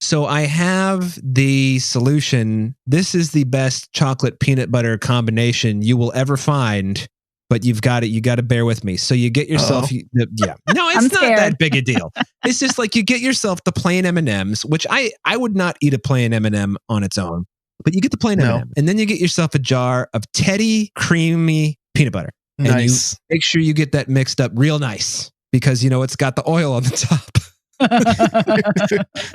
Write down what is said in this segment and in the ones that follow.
So I have the solution. This is the best chocolate peanut butter combination you will ever find, but you got to bear with me. So you get yourself, no, it's not that big a deal. It's just like you get yourself the plain M&Ms, which I would not eat a plain M&M on its own, but you get the plain M&M, and then you get yourself a jar of Teddie creamy peanut butter. And nice. You make sure you get that mixed up real nice because, it's got the oil on the top.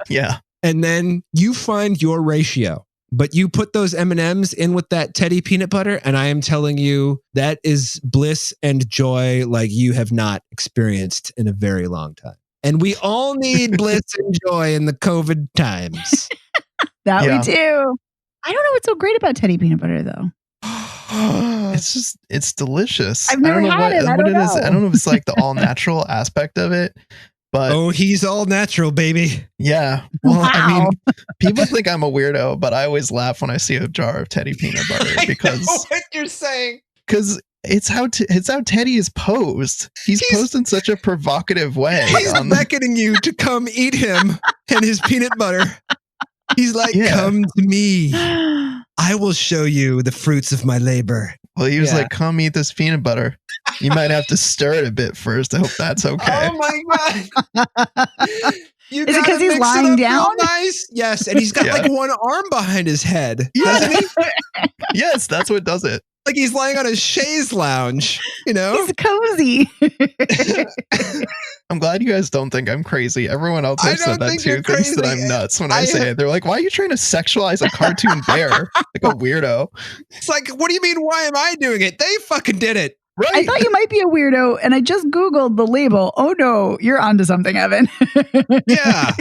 Yeah. And then you find your ratio, but you put those M&Ms in with that Teddie peanut butter. And I am telling you, that is bliss and joy like you have not experienced in a very long time. And we all need bliss and joy in the COVID times. We do. I don't know what's so great about Teddie peanut butter, though. It's delicious. I've never had it. I don't know. I don't know if it's like the all natural aspect of it. But he's all natural, baby. Yeah. Well, wow. I mean, people think I'm a weirdo, but I always laugh when I see a jar of Teddie peanut butter because I know what you're saying. Because it's how Teddie is posed. He's posed in such a provocative way. He's beckoning you to come eat him and his peanut butter. He's like, come to me. I will show you the fruits of my labor. Well, he was like, come eat this peanut butter. You might have to stir it a bit first. I hope that's okay. Oh my God. Is it because he's lying down? Nice. Yes. And he's got like one arm behind his head. Doesn't he? Yes, that's what does it. Like he's lying on a chaise lounge, He's cozy. I'm glad you guys don't think I'm crazy. Everyone else I've said that too thinks that I'm nuts when I say it. They're like, why are you trying to sexualize a cartoon bear? Like a weirdo. It's like, what do you mean, why am I doing it? They fucking did it. Right. I thought you might be a weirdo, and I just Googled the label. Oh no, you're onto something, Evan. Yeah.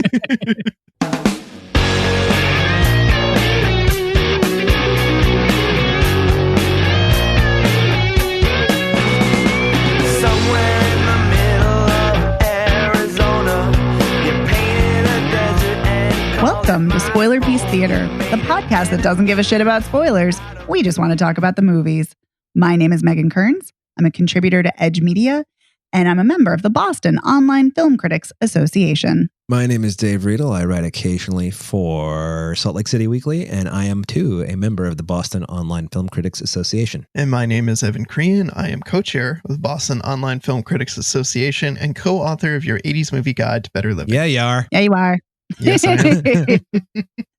Welcome to Spoiler Feast Theater, the podcast that doesn't give a shit about spoilers. We just want to talk about the movies. My name is Megan Kearns. I'm a contributor to Edge Media, and I'm a member of the Boston Online Film Critics Association. My name is Dave Riedel. I write occasionally for Salt Lake City Weekly, and I am, too, a member of the Boston Online Film Critics Association. And my name is Evan Crean. I am co-chair of the Boston Online Film Critics Association and co-author of your 80s movie guide to better living. Yeah, you are. Yeah, you are. Yes, I am.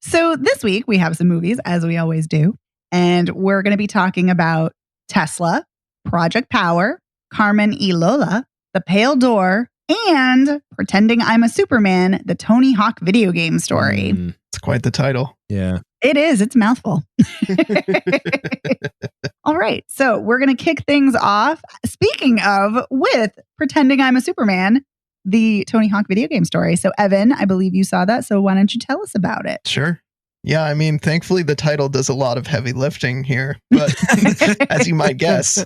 So this week we have some movies, as we always do, and we're going to be talking about Tesla, Project Power, Carmen Y Lola, The Pale Door, and Pretending I'm a Superman, the Tony Hawk video game story. It's quite the title. Yeah. It is. It's a mouthful. All right. So we're going to kick things off, speaking of, with Pretending I'm a Superman, the Tony Hawk video game story. So Evan, I believe you saw that. So why don't you tell us about it? Sure. Yeah, I mean, thankfully the title does a lot of heavy lifting here, but as you might guess,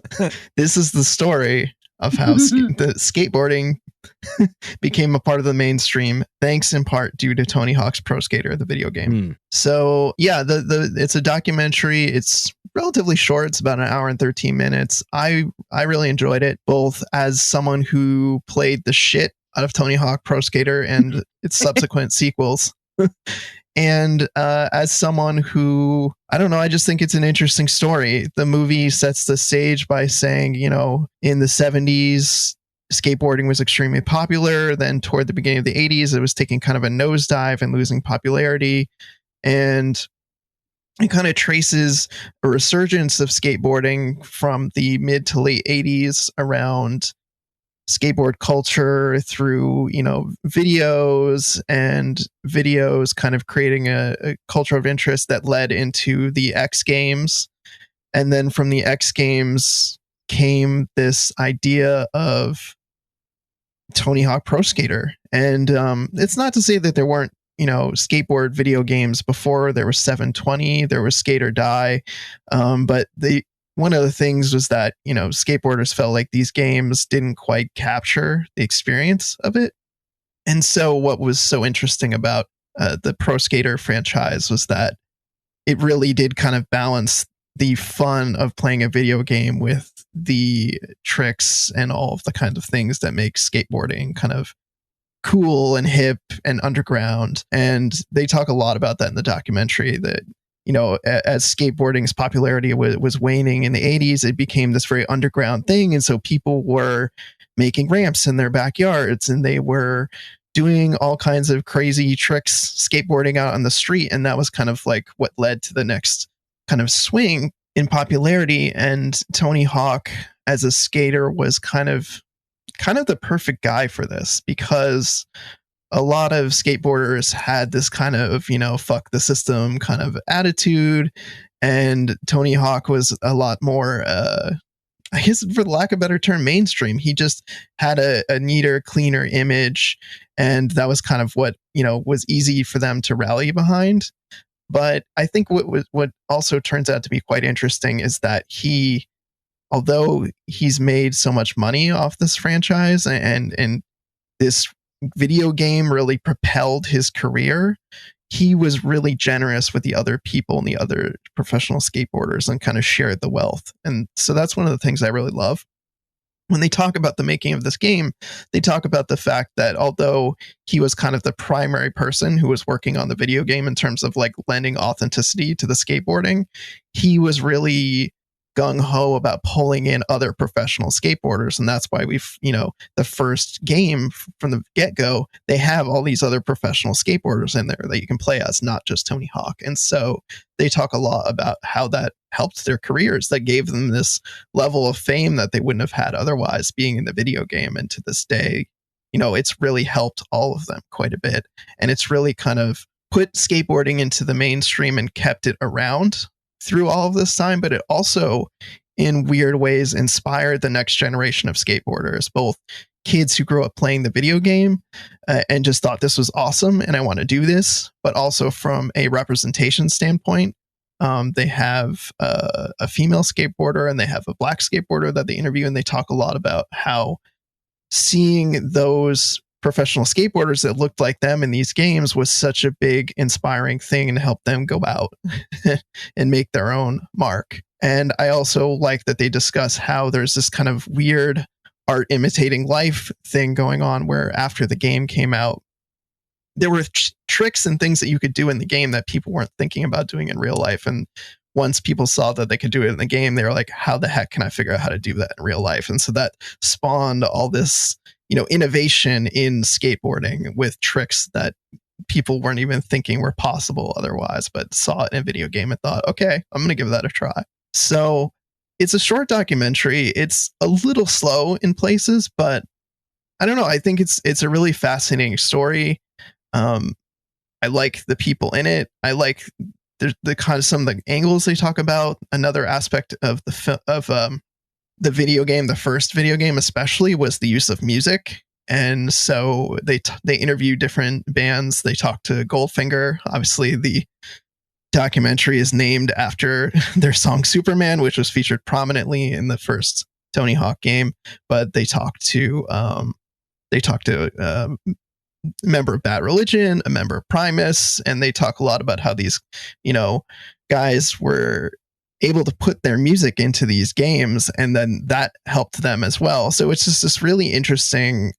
this is the story of how the skateboarding became a part of the mainstream, thanks in part due to Tony Hawk's Pro Skater, the video game. So yeah, it's a documentary. It's relatively short. It's about an hour and 13 minutes. I really enjoyed it, both as someone who played the shit out of Tony Hawk Pro Skater and its subsequent sequels. And as someone who, I don't know, I just think it's an interesting story. The movie sets the stage by saying, in the 70s, skateboarding was extremely popular. Then toward the beginning of the 80s, it was taking kind of a nosedive and losing popularity. And it kind of traces a resurgence of skateboarding from the mid to late 80s around skateboard culture through, videos kind of creating a culture of interest that led into the X Games. And then from the X Games came this idea of Tony Hawk Pro Skater. And it's not to say that there weren't, skateboard video games before. There was 720, there was Skate or Die. But one of the things was that, skateboarders felt like these games didn't quite capture the experience of it. And so what was so interesting about the Pro Skater franchise was that it really did kind of balance the fun of playing a video game with the tricks and all of the kind of things that make skateboarding kind of cool and hip and underground. And they talk a lot about that in the documentary, that, you know, as skateboarding's popularity was waning in the 80s, it became this very underground thing. And so people were making ramps in their backyards, and they were doing all kinds of crazy tricks skateboarding out on the street. And that was kind of like what led to the next kind of swing in popularity. And Tony Hawk as a skater was kind of the perfect guy for this, because a lot of skateboarders had this kind of, you know, fuck the system kind of attitude. And Tony Hawk was a lot more, I guess, for the lack of a better term, mainstream. He just had a neater, cleaner image. And that was kind of what, you know, was easy for them to rally behind. But I think what also turns out to be quite interesting is that he, although he's made so much money off this franchise, and this video game really propelled his career, he was really generous with the other people and the other professional skateboarders and kind of shared the wealth. And so that's one of the things I really love. When they talk about the making of this game, they talk about the fact that although he was kind of the primary person who was working on the video game in terms of like lending authenticity to the skateboarding, he was really gung-ho about pulling in other professional skateboarders. And that's why we've, you know, the first game from the get-go, they have all these other professional skateboarders in there that you can play as, not just Tony Hawk. And so they talk a lot about how that helped their careers, that gave them this level of fame that they wouldn't have had otherwise being in the video game. And to this day, you know, it's really helped all of them quite a bit. And it's really kind of put skateboarding into the mainstream and kept it around through all of this time. But it also, in weird ways, inspired the next generation of skateboarders, both kids who grew up playing the video game and just thought this was awesome and I want to do this, but also from a representation standpoint. They have a female skateboarder and they have a black skateboarder that they interview, and they talk a lot about how seeing those professional skateboarders that looked like them in these games was such a big inspiring thing and helped them go out and make their own mark. And I also like that they discuss how there's this kind of weird art imitating life thing going on, where after the game came out, there were tricks and things that you could do in the game that people weren't thinking about doing in real life. And once people saw that they could do it in the game, they were like, how the heck can I figure out how to do that in real life? And so that spawned all this, you know, innovation in skateboarding with tricks that people weren't even thinking were possible otherwise, but saw it in a video game and thought, okay, I'm going to give that a try. So it's a short documentary. It's a little slow in places, but I don't know. I think it's a really fascinating story. I like the people in it. I like the kind of some of the angles they talk about. Another aspect of the video game, the first video game especially, was the use of music. And so they interview different bands. They talk to Goldfinger. Obviously, the documentary is named after their song Superman, which was featured prominently in the first Tony Hawk game. But they talk to a member of Bad Religion, a member of Primus, and they talk a lot about how these, you know, guys were able to put their music into these games, and then that helped them as well. So it's just this really interesting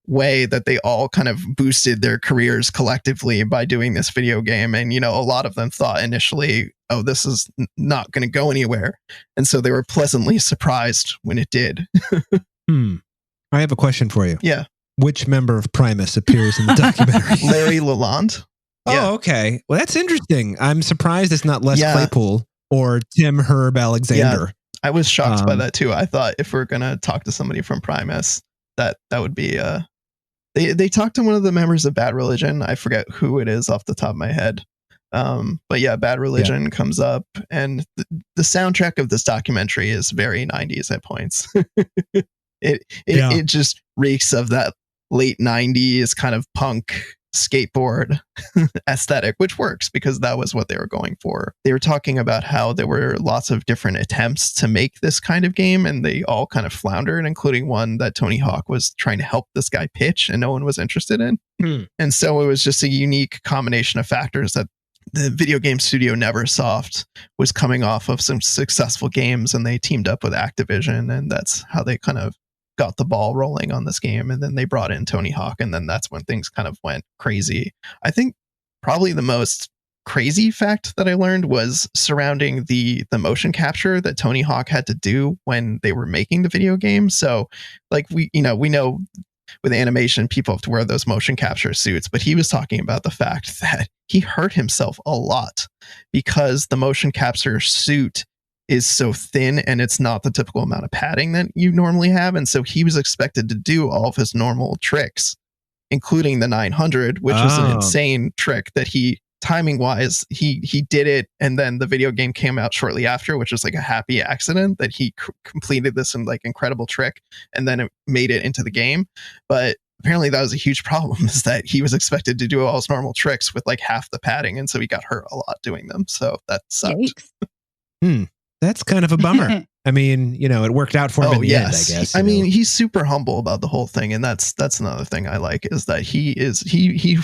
way that they all kind of boosted their careers collectively by doing this video game. And, you know, a lot of them thought initially, oh, this is not going to go anywhere. And so they were pleasantly surprised when it did. I have a question for you. Yeah. Which member of Primus appears in the documentary? Larry Lalonde. Oh, okay. Well, that's interesting. I'm surprised it's not Les Claypool or Tim Herb Alexander. Yeah, I was shocked by that too. I thought if we're going to talk to somebody from Primus, that would be... They talked to one of the members of Bad Religion. I forget who it is off the top of my head. But yeah, Bad Religion comes up, and the soundtrack of this documentary is very 90s at points. It just reeks of that late 90s kind of punk skateboard aesthetic, which works because that was what they were going for. They were talking about how there were lots of different attempts to make this kind of game, and they all kind of floundered, including one that Tony Hawk was trying to help this guy pitch and no one was interested in. And so it was just a unique combination of factors that the video game studio Neversoft was coming off of some successful games, and they teamed up with Activision, and that's how they kind of got the ball rolling on this game. And then they brought in Tony Hawk, and then that's when things kind of went crazy. I think probably the most crazy fact that I learned was surrounding the motion capture that Tony Hawk had to do when they were making the video game. So like we know with animation, people have to wear those motion capture suits, but he was talking about the fact that he hurt himself a lot because the motion capture suit is so thin and it's not the typical amount of padding that you normally have. And so he was expected to do all of his normal tricks, including the 900, which was an insane trick that he, timing wise, he did it. And then the video game came out shortly after, which was like a happy accident that he completed this like incredible trick. And then it made it into the game. But apparently that was a huge problem, is that he was expected to do all his normal tricks with like half the padding. And so he got hurt a lot doing them. So that sucked. That's kind of a bummer. I mean, it worked out for him in the end, I guess. I mean, he's super humble about the whole thing. And that's another thing I like, is that he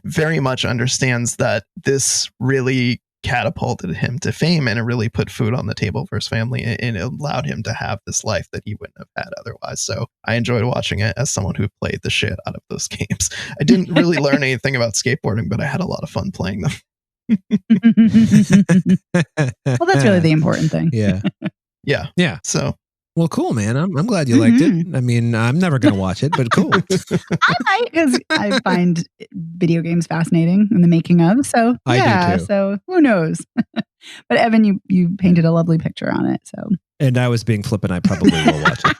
very much understands that this really catapulted him to fame, and it really put food on the table for his family, and it allowed him to have this life that he wouldn't have had otherwise. So I enjoyed watching it as someone who played the shit out of those games. I didn't really learn anything about skateboarding, but I had a lot of fun playing them. Well, that's really the important thing. Yeah. So, well, cool, man. I'm glad you liked it. I mean, I'm never going to watch it, but cool. I might, because I find video games fascinating in the making of. So I do too. So who knows? But Evan, you painted a lovely picture on it. So, and I was being flippant. I probably will watch it.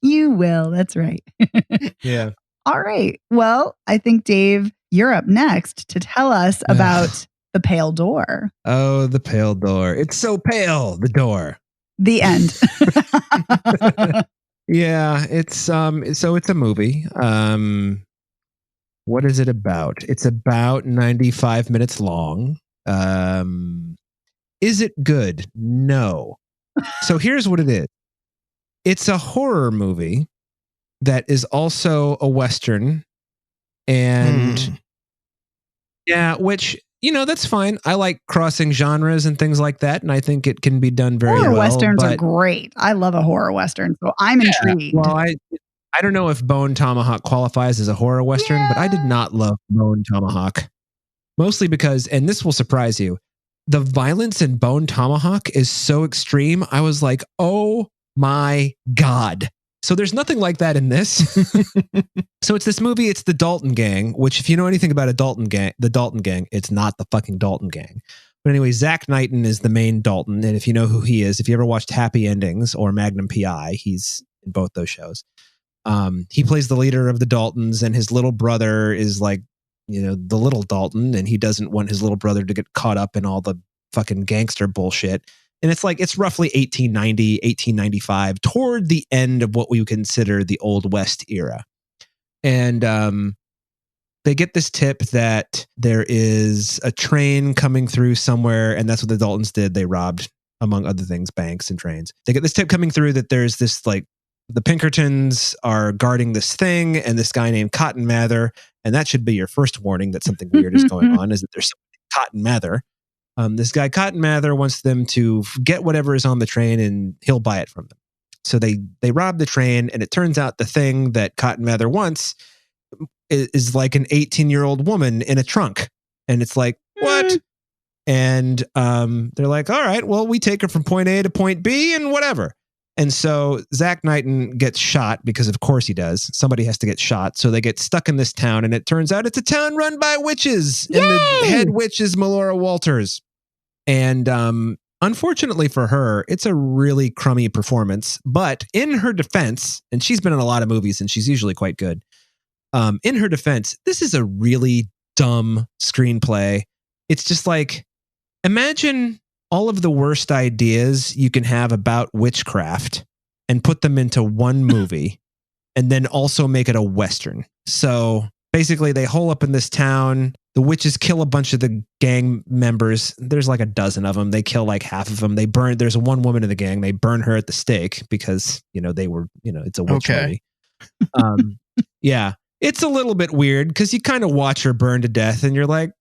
You will. That's right. Yeah. All right. Well, I think Dave, you're up next to tell us about the pale door. Oh, the pale door. It's so pale, the door. The end. Yeah, it's so it's a movie. What is it about? It's about 95 minutes long. Is it good? No. So here's what it is. It's a horror movie that is also a Western. And yeah, which, that's fine. I like crossing genres and things like that. And I think it can be done very well. Horror Westerns are great. I love a horror Western. So I'm intrigued. Well, I don't know if Bone Tomahawk qualifies as a horror Western, but I did not love Bone Tomahawk. Mostly because, and this will surprise you, the violence in Bone Tomahawk is so extreme. I was like, oh my God. So there's nothing like that in this. So it's this movie. It's the Dalton Gang, which if you know anything about the Dalton Gang, it's not the fucking Dalton Gang. But anyway, Zach Knighton is the main Dalton. And if you know who he is, if you ever watched Happy Endings or Magnum PI, he's in both those shows. He plays the leader of the Daltons, and his little brother is like, the little Dalton, and he doesn't want his little brother to get caught up in all the fucking gangster bullshit. And it's roughly 1890, 1895, toward the end of what we would consider the Old West era. And they get this tip that there is a train coming through somewhere, and that's what the Daltons did. They robbed, among other things, banks and trains. They get this tip coming through that there's this, the Pinkertons are guarding this thing, and this guy named Cotton Mather, and that should be your first warning that something weird is going on, is that there's Cotton Mather. This guy, Cotton Mather, wants them to get whatever is on the train, and he'll buy it from them. So they rob the train, and it turns out the thing that Cotton Mather wants is like an 18-year-old woman in a trunk. And it's like, what? And they're like, all right, well, we take her from point A to point B and whatever. And so Zach Knighton gets shot, because of course he does. Somebody has to get shot. So they get stuck in this town, and it turns out it's a town run by witches. Yay! And the head witch is Melora Walters. And unfortunately for her, it's a really crummy performance. But in her defense, and she's been in a lot of movies and she's usually quite good. In her defense, this is a really dumb screenplay. It's just like, imagine all of the worst ideas you can have about witchcraft and put them into one movie, and then also make it a Western. So basically they hole up in this town. The witches kill a bunch of the gang members. There's like a dozen of them. They kill like half of them. They burn. There's one woman in the gang. They burn her at the stake because, they were, it's a witch movie. Yeah. It's a little bit weird because you kind of watch her burn to death and you're like,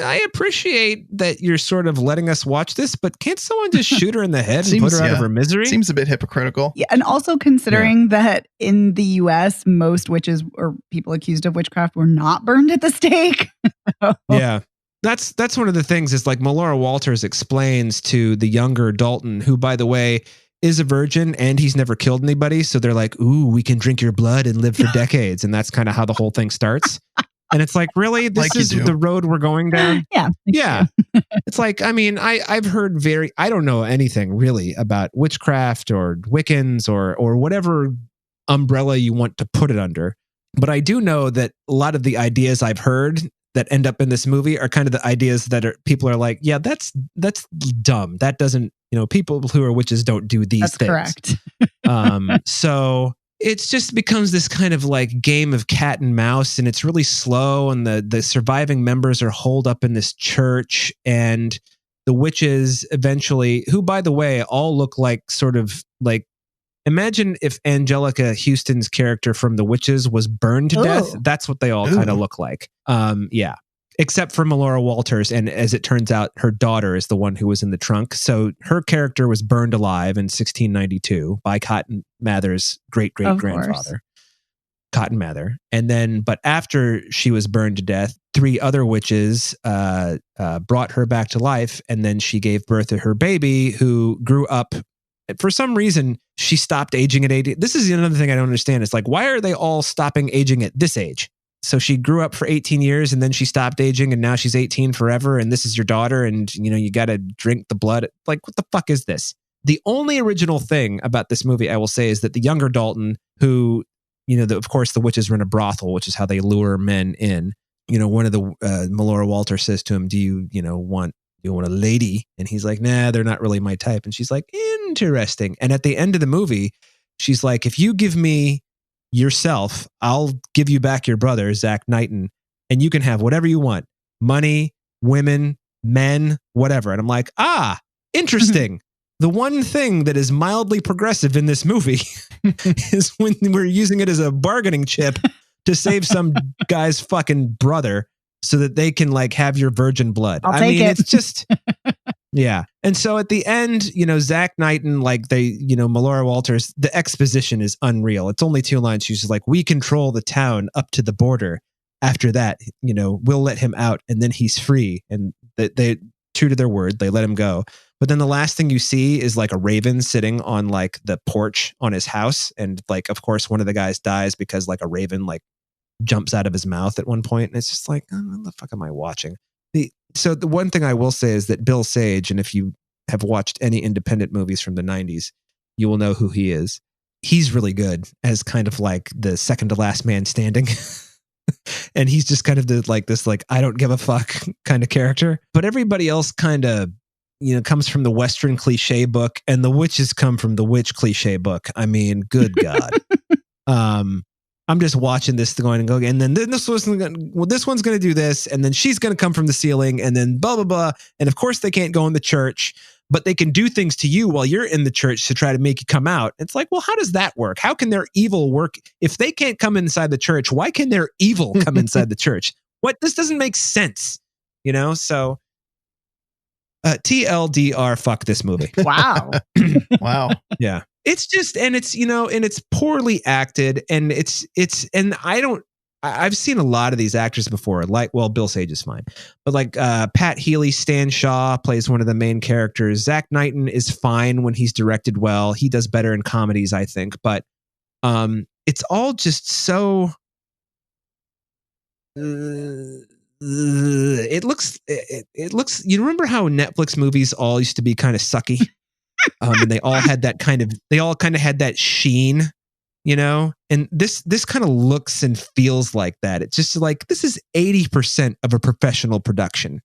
I appreciate that you're sort of letting us watch this, but can't someone just shoot her in the head and put her out of her misery? Seems a bit hypocritical. Yeah, and also considering that in the U.S., most witches or people accused of witchcraft were not burned at the stake. Yeah. That's one of the things is like Melora Walters explains to the younger Dalton, who, by the way, is a virgin and he's never killed anybody. So they're like, ooh, we can drink your blood and live for decades. And that's kind of how the whole thing starts. And it's like, really? This is the road we're going down? Yeah. Yeah. It's like, I mean, I've heard I don't know anything really about witchcraft or Wiccans or whatever umbrella you want to put it under. But I do know that a lot of the ideas I've heard that end up in this movie are kind of the ideas that people are like, yeah, that's dumb. That doesn't, people who are witches don't do these things. That's correct. So it just becomes this kind of like game of cat and mouse, and it's really slow, and the surviving members are holed up in this church, and the witches eventually, who, by the way, all look like sort of like, imagine if Angelica Houston's character from The Witches was burned to death. That's what they all kind of look like. Yeah. Except for Melora Walters. And as it turns out, her daughter is the one who was in the trunk. So her character was burned alive in 1692 by Cotton Mather's great-great-grandfather. Cotton Mather. And then, but after she was burned to death, 3 other witches brought her back to life. And then she gave birth to her baby, who grew up. For some reason, she stopped aging at 80. This is another thing I don't understand. It's like, why are they all stopping aging at this age? So she grew up for 18 years and then she stopped aging and now she's 18 forever. And this is your daughter. And, you got to drink the blood. Like, what the fuck is this? The only original thing about this movie, I will say, is that the younger Dalton, who, of course, the witches run a brothel, which is how they lure men in. One of the Melora Walters says to him, do you want a lady? And he's like, nah, they're not really my type. And she's like, interesting. And at the end of the movie, she's like, if you give me yourself, I'll give you back your brother, Zach Knighton, and you can have whatever you want. Money, women, men, whatever. And I'm like, interesting. The one thing that is mildly progressive in this movie is when we're using it as a bargaining chip to save some guy's fucking brother so that they can like have your virgin blood. I mean, it's just, yeah. And so at the end, Zach Knighton, like Melora Walters, the exposition is unreal. It's only 2 lines. She's just like, we control the town up to the border. After that, we'll let him out and then he's free. And they true to their word, they let him go. But then the last thing you see is like a raven sitting on like the porch on his house. And like, of course, one of the guys dies because like a raven like jumps out of his mouth at one point. And it's just like, what the fuck am I watching? So the one thing I will say is that Bill Sage, and if you have watched any independent movies from the 90s, you will know who he is. He's really good as kind of like the second to last man standing. And he's just kind of this I don't give a fuck kind of character. But everybody else kind of, comes from the Western cliche book, and the witches come from the witch cliche book. I mean, good God. I'm just watching this going, and then this one's going to do this, and then she's going to come from the ceiling, and then blah, blah, blah. And of course they can't go in the church, but they can do things to you while you're in the church to try to make you come out. It's like, well, how does that work? How can their evil work? If they can't come inside the church, why can their evil come inside the church? This doesn't make sense, So TLDR, fuck this movie. Wow. Wow. Yeah. It's just, and it's, and it's poorly acted, and and I've seen a lot of these actors before, like, well, Bill Sage is fine, but like Pat Healy, Stan Shaw plays one of the main characters. Zach Knighton is fine when he's directed well. He does better in comedies, I think, but it's all just so, it looks, you remember how Netflix movies all used to be kind of sucky? And they all had that kind of had that sheen, and this kind of looks and feels like that. It's just like, this is 80% of a professional production,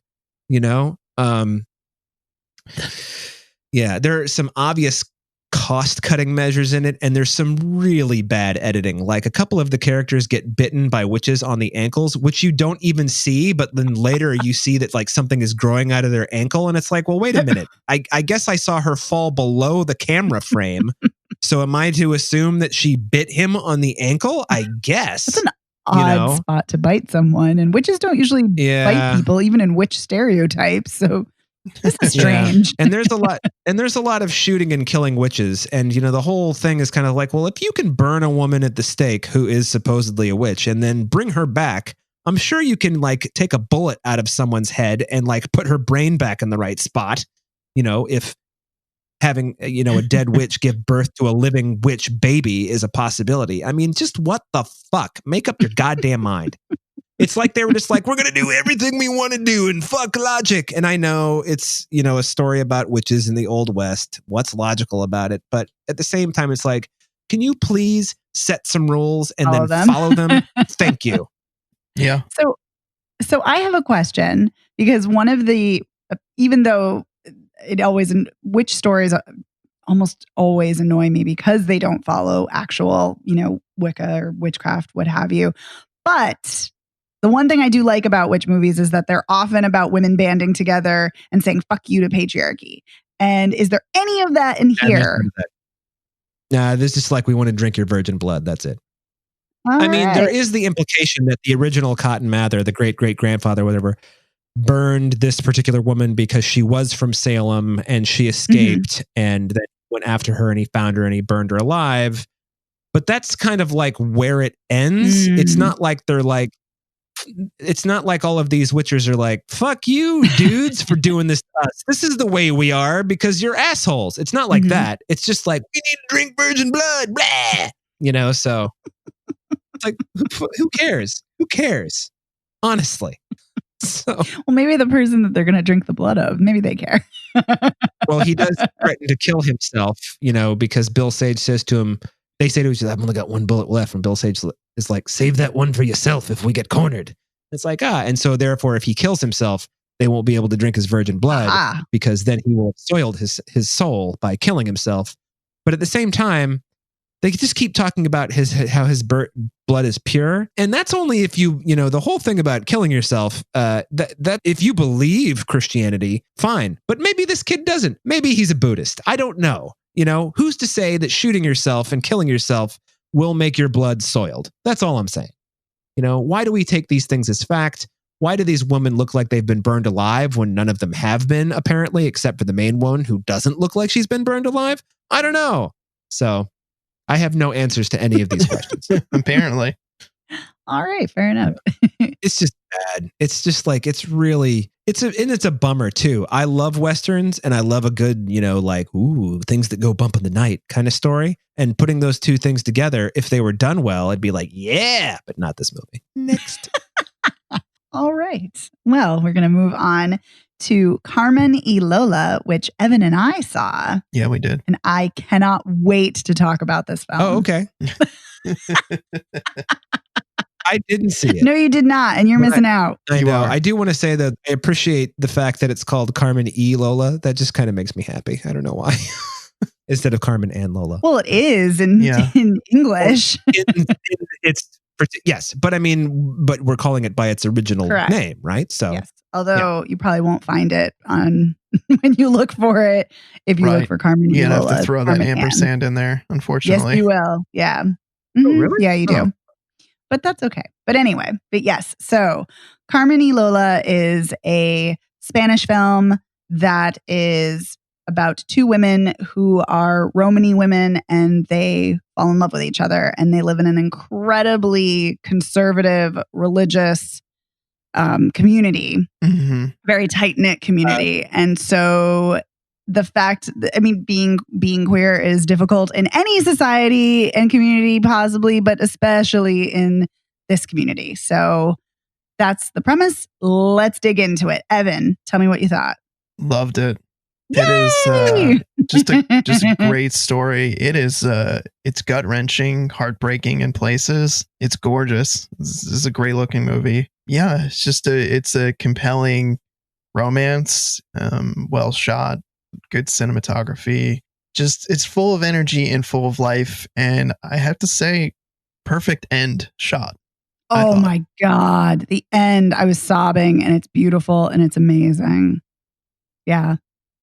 Yeah, there are some obvious cost-cutting measures in it, and there's some really bad editing. Like, a couple of the characters get bitten by witches on the ankles, which you don't even see, but then later you see that like something is growing out of their ankle, and it's like, well, wait a minute. I guess I saw her fall below the camera frame. So am I to assume that she bit him on the ankle? I guess. That's an odd spot to bite someone. And witches don't usually bite people, even in witch stereotypes. So this is strange. Yeah. And there's a lot of shooting and killing witches. And, the whole thing is kind of like, well, if you can burn a woman at the stake who is supposedly a witch and then bring her back, I'm sure you can take a bullet out of someone's head and put her brain back in the right spot. If having, a dead witch give birth to a living witch baby is a possibility. I mean, just what the fuck? Make up your goddamn mind. It's like they were just like, we're going to do everything we want to do and fuck logic. And I know it's, a story about witches in the Old West. What's logical about it? But at the same time, it's like, can you please set some rules and follow them? Thank you. Yeah. So I have a question, because one of the, even though witch stories almost always annoy me because they don't follow actual, Wicca or witchcraft, what have you. But the one thing I do like about witch movies is that they're often about women banding together and saying, fuck you to patriarchy. And is there any of that in here? Nah, this is like, we want to drink your virgin blood. That's it. There is the implication that the original Cotton Mather, the great-great-grandfather, whatever, burned this particular woman because she was from Salem and she escaped, and then went after her and he found her and he burned her alive. But that's kind of like where it ends. It's not like it's not like all of these witchers are like, fuck you dudes for doing this to us. This is the way we are because you're assholes. It's not like that. It's just like, we need to drink virgin blood. Blah! So it's like, who cares? Who cares? Honestly. So, well, maybe the person that they're going to drink the blood of, maybe they care. Well, he does threaten to kill himself, because Bill Sage says to him, they say to each other, I've only got one bullet left. And Bill Sage is like, save that one for yourself if we get cornered. It's like, and so therefore, if he kills himself, they won't be able to drink his virgin blood because then he will have soiled his soul by killing himself. But at the same time, they just keep talking about how his blood is pure. And that's only if the whole thing about killing yourself, that if you believe Christianity, fine. But maybe this kid doesn't. Maybe he's a Buddhist. I don't know. Who's to say that shooting yourself and killing yourself will make your blood soiled? That's all I'm saying. Why do we take these things as fact? Why do these women look like they've been burned alive when none of them have been, apparently, except for the main one who doesn't look like she's been burned alive? I don't know. So I have no answers to any of these questions. Apparently. All right, fair enough. It's just bad. It's just like, it's a bummer too. I love Westerns and I love a good, things that go bump in the night kind of story. And putting those two things together, if they were done well, I'd be like, yeah, but not this movie. Next. All right. Well, we're going to move on to Carmen Y Lola, which Evan and I saw. Yeah, we did. And I cannot wait to talk about this film. Oh, okay. I didn't see it. No, you did not. And you're missing out. I know. I do want to say that I appreciate the fact that it's called Carmen Y Lola. That just kind of makes me happy. I don't know why. Instead of Carmen and Lola. Well, it is in English. Yes. But but we're calling it by its original name, right? So, yes. Although you probably won't find it on when you look for it. If you look for Carmen Y Lola. You have to throw that ampersand in there, unfortunately. Yes, you will. Yeah. Oh, really? Yeah, you do. But that's okay. But anyway, yes. So Carmen Y Lola is a Spanish film that is about two women who are Romani women, and they fall in love with each other, and they live in an incredibly conservative, religious community, very tight-knit community. And so the fact that, being queer is difficult in any society and community possibly, but especially in this community. So that's the premise. Let's dig into it. Evan, tell me what you thought. Loved it. Yay! It is just a great story. It is it's gut-wrenching, heartbreaking in places. It's gorgeous. This is a great looking movie. Yeah, it's a compelling romance, well shot, good cinematography. Just it's full of energy and full of life, and I have to say, perfect end shot. Oh my God, the end! I was sobbing, and it's beautiful and it's amazing. Yeah.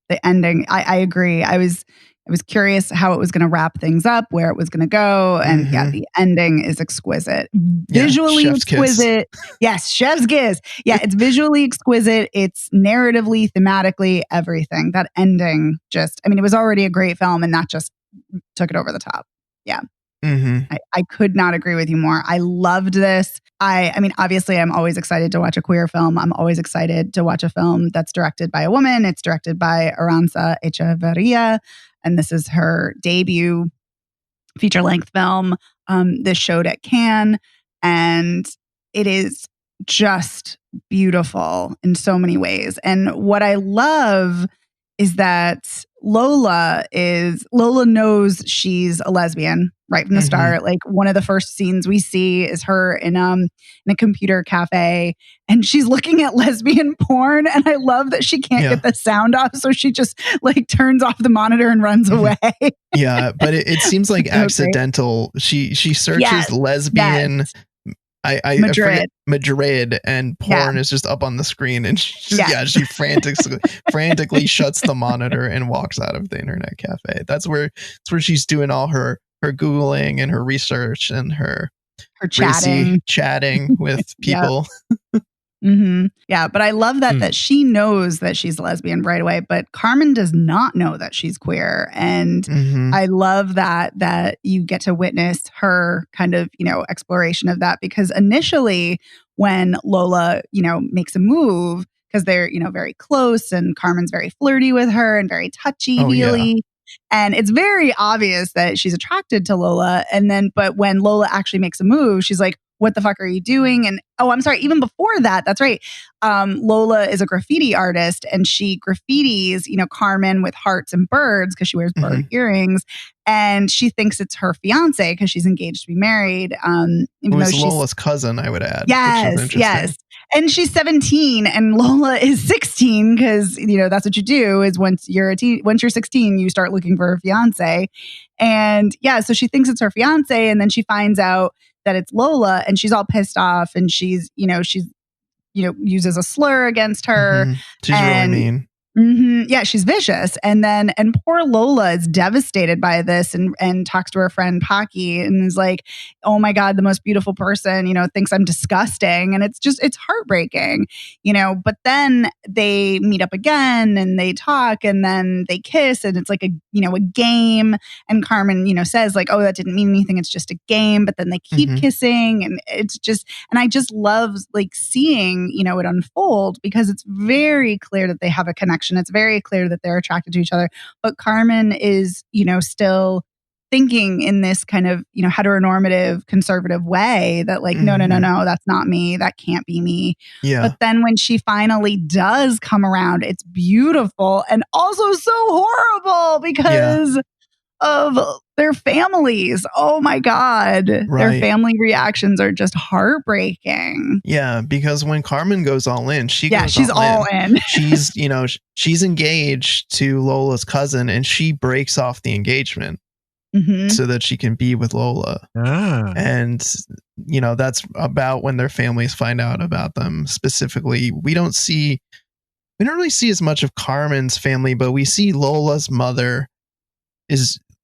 The ending, I agree. I was I was curious how it was going to wrap things up, where it was going to go. And yeah, the ending is exquisite. Visually exquisite. Kiss. Yes, chef's kiss. Yeah, it's visually exquisite. It's narratively, thematically, everything. That ending just, I mean, it was already a great film and that just took it over the top. Yeah. I could not agree with you more. I loved this. I mean, obviously, I'm always excited to watch a queer film. I'm always excited to watch a film that's directed by a woman. It's directed by Aranza Echeverria, and this is her debut feature-length film. This showed at Cannes, and it is just beautiful in so many ways. And what I love is that Lola knows she's a lesbian right from the start. Like one of the first scenes we see is her in a computer cafe and she's looking at lesbian porn. And I love that she can't get the sound off. So she just like turns off the monitor and runs away. Yeah. But it seems like accidental. She searches lesbian. Madrid and porn is just up on the screen and she frantically shuts the monitor and walks out of the internet cafe. That's where she's doing all her Googling and her research and her chatting with people. Yeah, but I love that she knows that she's a lesbian right away, but Carmen does not know that she's queer. And I love that you get to witness her kind of, exploration of that, because initially when Lola, makes a move, because they're, very close and Carmen's very flirty with her and very touchy-feely. Yeah. And it's very obvious that she's attracted to Lola. But when Lola actually makes a move, she's like, what the fuck are you doing? And I'm sorry, even before that, that's right. Lola is a graffiti artist and she graffitis, Carmen with hearts and birds because she wears bird earrings. And she thinks it's her fiance because she's engaged to be married. Even though Lola's cousin, I would add. Yes. And she's 17 and Lola is 16 because, that's what you do is once you're 16, you start looking for her fiance. And so she thinks it's her fiance and then she finds out that it's Lola and she's all pissed off and she's uses a slur against her. She's really mean. Yeah, she's vicious. And poor Lola is devastated by this and talks to her friend Pocky and is like, oh my God, the most beautiful person, thinks I'm disgusting. And it's heartbreaking, but then they meet up again and they talk and then they kiss and it's like a game. And Carmen, says like, oh, that didn't mean anything. It's just a game. But then they keep kissing and I just love like seeing, it unfold because it's very clear that they have a connection. It's very clear that they're attracted to each other. But Carmen is, still thinking in this kind of, heteronormative, conservative way that like, no, that's not me. That can't be me. Yeah. But then when she finally does come around, it's beautiful and also so horrible because of their families. Oh my God. Right. Their family reactions are just heartbreaking. Yeah, because when Carmen goes all in, she's all in. She's engaged to Lola's cousin and she breaks off the engagement so that she can be with Lola. And that's about when their families find out about them. Specifically, we don't really see as much of Carmen's family, but we see Lola's mother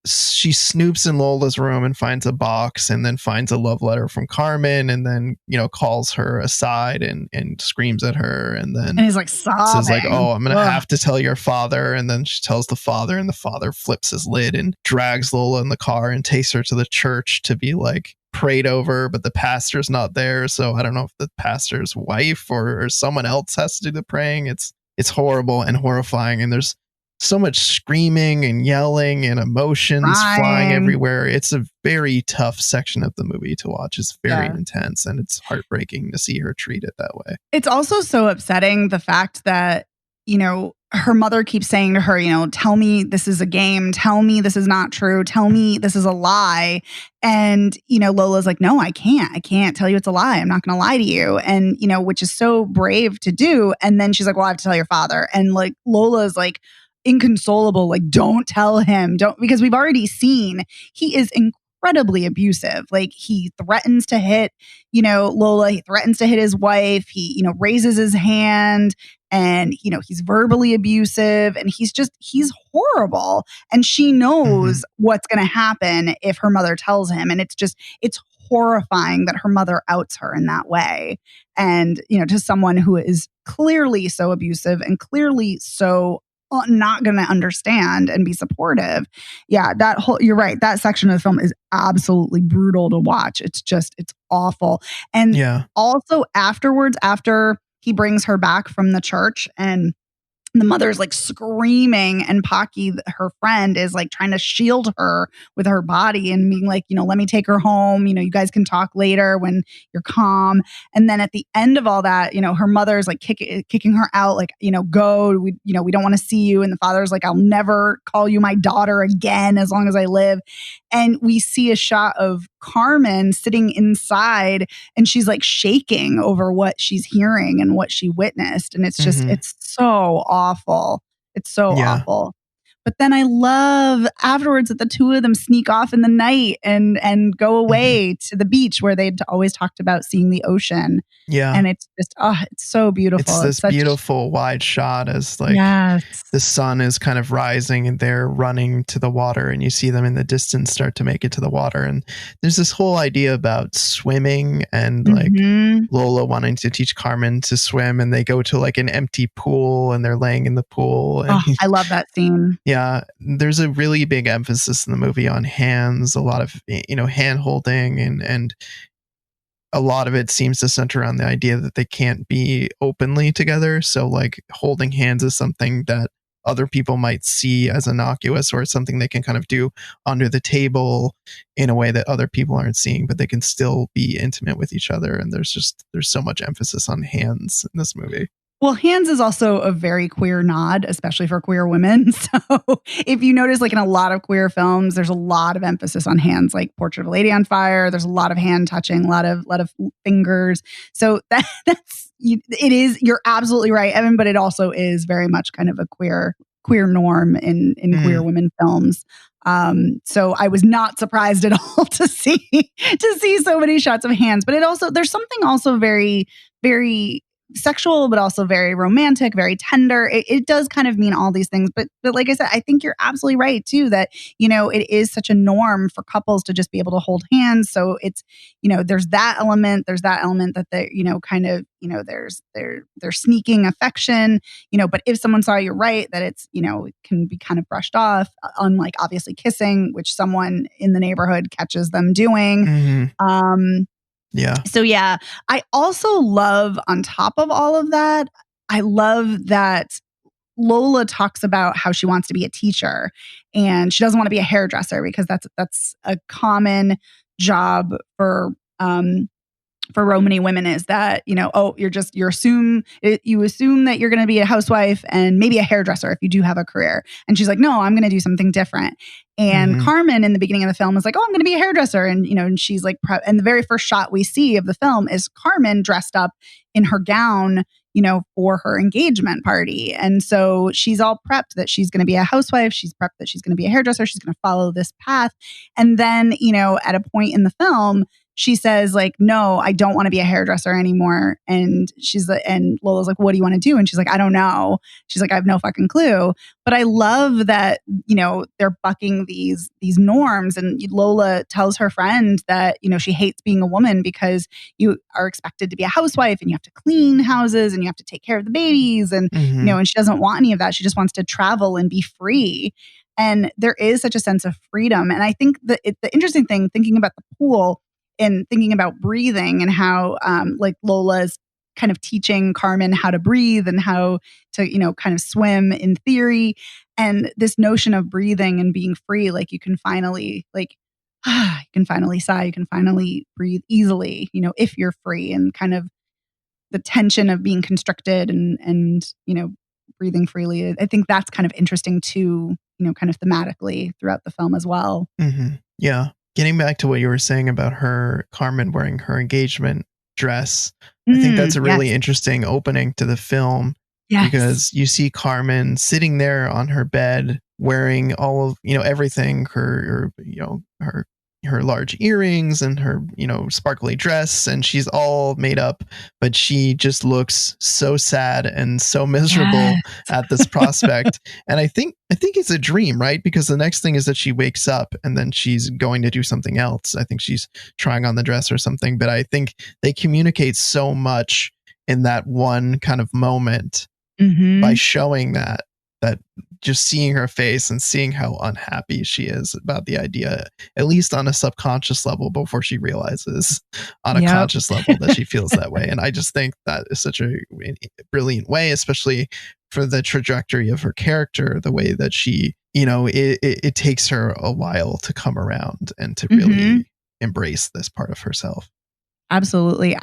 she snoops in Lola's room and finds a box and then finds a love letter from Carmen and then, calls her aside and screams at her. And he's like sobbing. Says like, oh, I'm going to have to tell your father. And then she tells the father and the father flips his lid and drags Lola in the car and takes her to the church to be like prayed over. But the pastor's not there. So I don't know if the pastor's wife or someone else has to do the praying. It's horrible and horrifying. And there's so much screaming and yelling and emotions flying everywhere. It's a very tough section of the movie to watch. It's very intense and it's heartbreaking to see her treat it that way. It's also so upsetting the fact that, her mother keeps saying to her, tell me this is a game. Tell me this is not true. Tell me this is a lie. And, Lola's like, no, I can't tell you it's a lie. I'm not going to lie to you. And, which is so brave to do. And then she's like, well, I have to tell your father. And like, Lola's like, inconsolable, like don't tell him, because we've already seen he is incredibly abusive. Like he threatens to hit, Lola, he threatens to hit his wife. He, raises his hand and, he's verbally abusive and he's horrible. And she knows what's going to happen if her mother tells him. And it's horrifying that her mother outs her in that way. And, to someone who is clearly so abusive and clearly so not going to understand and be supportive. Yeah, you're right. That section of the film is absolutely brutal to watch. It's awful. And also afterwards, after he brings her back from the church and the mother's like screaming and Pocky, her friend, is like trying to shield her with her body and being like, let me take her home. You guys can talk later when you're calm. And then at the end of all that, her mother's like kicking her out, like, go, we don't want to see you. And the father's like, I'll never call you my daughter again as long as I live. And we see a shot of Carmen sitting inside and she's like shaking over what she's hearing and what she witnessed. And it's just, it's so awful. It's so awful. But then I love afterwards that the two of them sneak off in the night and go away to the beach where they'd always talked about seeing the ocean. Yeah. And it's just, it's so beautiful. It's this beautiful wide shot as like the sun is kind of rising and they're running to the water and you see them in the distance start to make it to the water. And there's this whole idea about swimming and like Lola wanting to teach Carmen to swim, and they go to like an empty pool and they're laying in the pool. And I love that scene. Yeah, there's a really big emphasis in the movie on hands, a lot of, hand holding, and a lot of it seems to center around the idea that they can't be openly together. So like holding hands is something that other people might see as innocuous or something they can kind of do under the table in a way that other people aren't seeing, but they can still be intimate with each other. And there's so much emphasis on hands in this movie. Well, hands is also a very queer nod, especially for queer women. So if you notice, like in a lot of queer films, there's a lot of emphasis on hands, like Portrait of a Lady on Fire. There's a lot of hand touching, a lot of fingers. So you're absolutely right, Evan, but it also is very much kind of a queer norm in queer women films. So I was not surprised at all to see so many shots of hands, but there's something also very, very sexual, but also very romantic, very tender. It does kind of mean all these things. But like I said, I think you're absolutely right too, that, it is such a norm for couples to just be able to hold hands. So it's, there's that element that they, they're sneaking affection, but if someone saw, you're right, that it's, it can be kind of brushed off, unlike obviously kissing, which someone in the neighborhood catches them doing. Yeah. So yeah, I also love, on top of all of that, I love that Lola talks about how she wants to be a teacher and she doesn't want to be a hairdresser because that's a common job for Romani women, is that, you assume that you're going to be a housewife and maybe a hairdresser if you do have a career. And she's like, no, I'm going to do something different. And Carmen in the beginning of the film is like, oh, I'm going to be a hairdresser. And, and she's like, and the very first shot we see of the film is Carmen dressed up in her gown, for her engagement party. And so she's all prepped that she's going to be a housewife. She's prepped that she's going to be a hairdresser. She's going to follow this path. And then, at a point in the film, she says like, no, I don't want to be a hairdresser anymore. And and Lola's like, what do you want to do? And she's like, I don't know. She's like, I have no fucking clue. But I love that, they're bucking these norms. And Lola tells her friend that, she hates being a woman because you are expected to be a housewife and you have to clean houses and you have to take care of the babies. And, and she doesn't want any of that. She just wants to travel and be free. And there is such a sense of freedom. And I think that the interesting thing, thinking about the pool, and thinking about breathing and how like Lola's kind of teaching Carmen how to breathe and how to, kind of swim in theory. And this notion of breathing and being free, like you can finally sigh, you can finally breathe easily, if you're free, and kind of the tension of being constricted and breathing freely. I think that's kind of interesting too, kind of thematically throughout the film as well. Yeah. Getting back to what you were saying about Carmen wearing her engagement dress, I think that's a really interesting opening to the film. Yes. Because you see Carmen sitting there on her bed wearing all of, everything, her her large earrings and her, sparkly dress, and she's all made up, but she just looks so sad and so miserable at this prospect. And I think it's a dream, right? Because the next thing is that she wakes up and then she's going to do something else. I think she's trying on the dress or something, but I think they communicate so much in that one kind of moment by showing that just seeing her face and seeing how unhappy she is about the idea, at least on a subconscious level, before she realizes on a conscious level that she feels that way. And I just think that is such a brilliant way, especially for the trajectory of her character, the way that she, it takes her a while to come around and to really embrace this part of herself. Absolutely.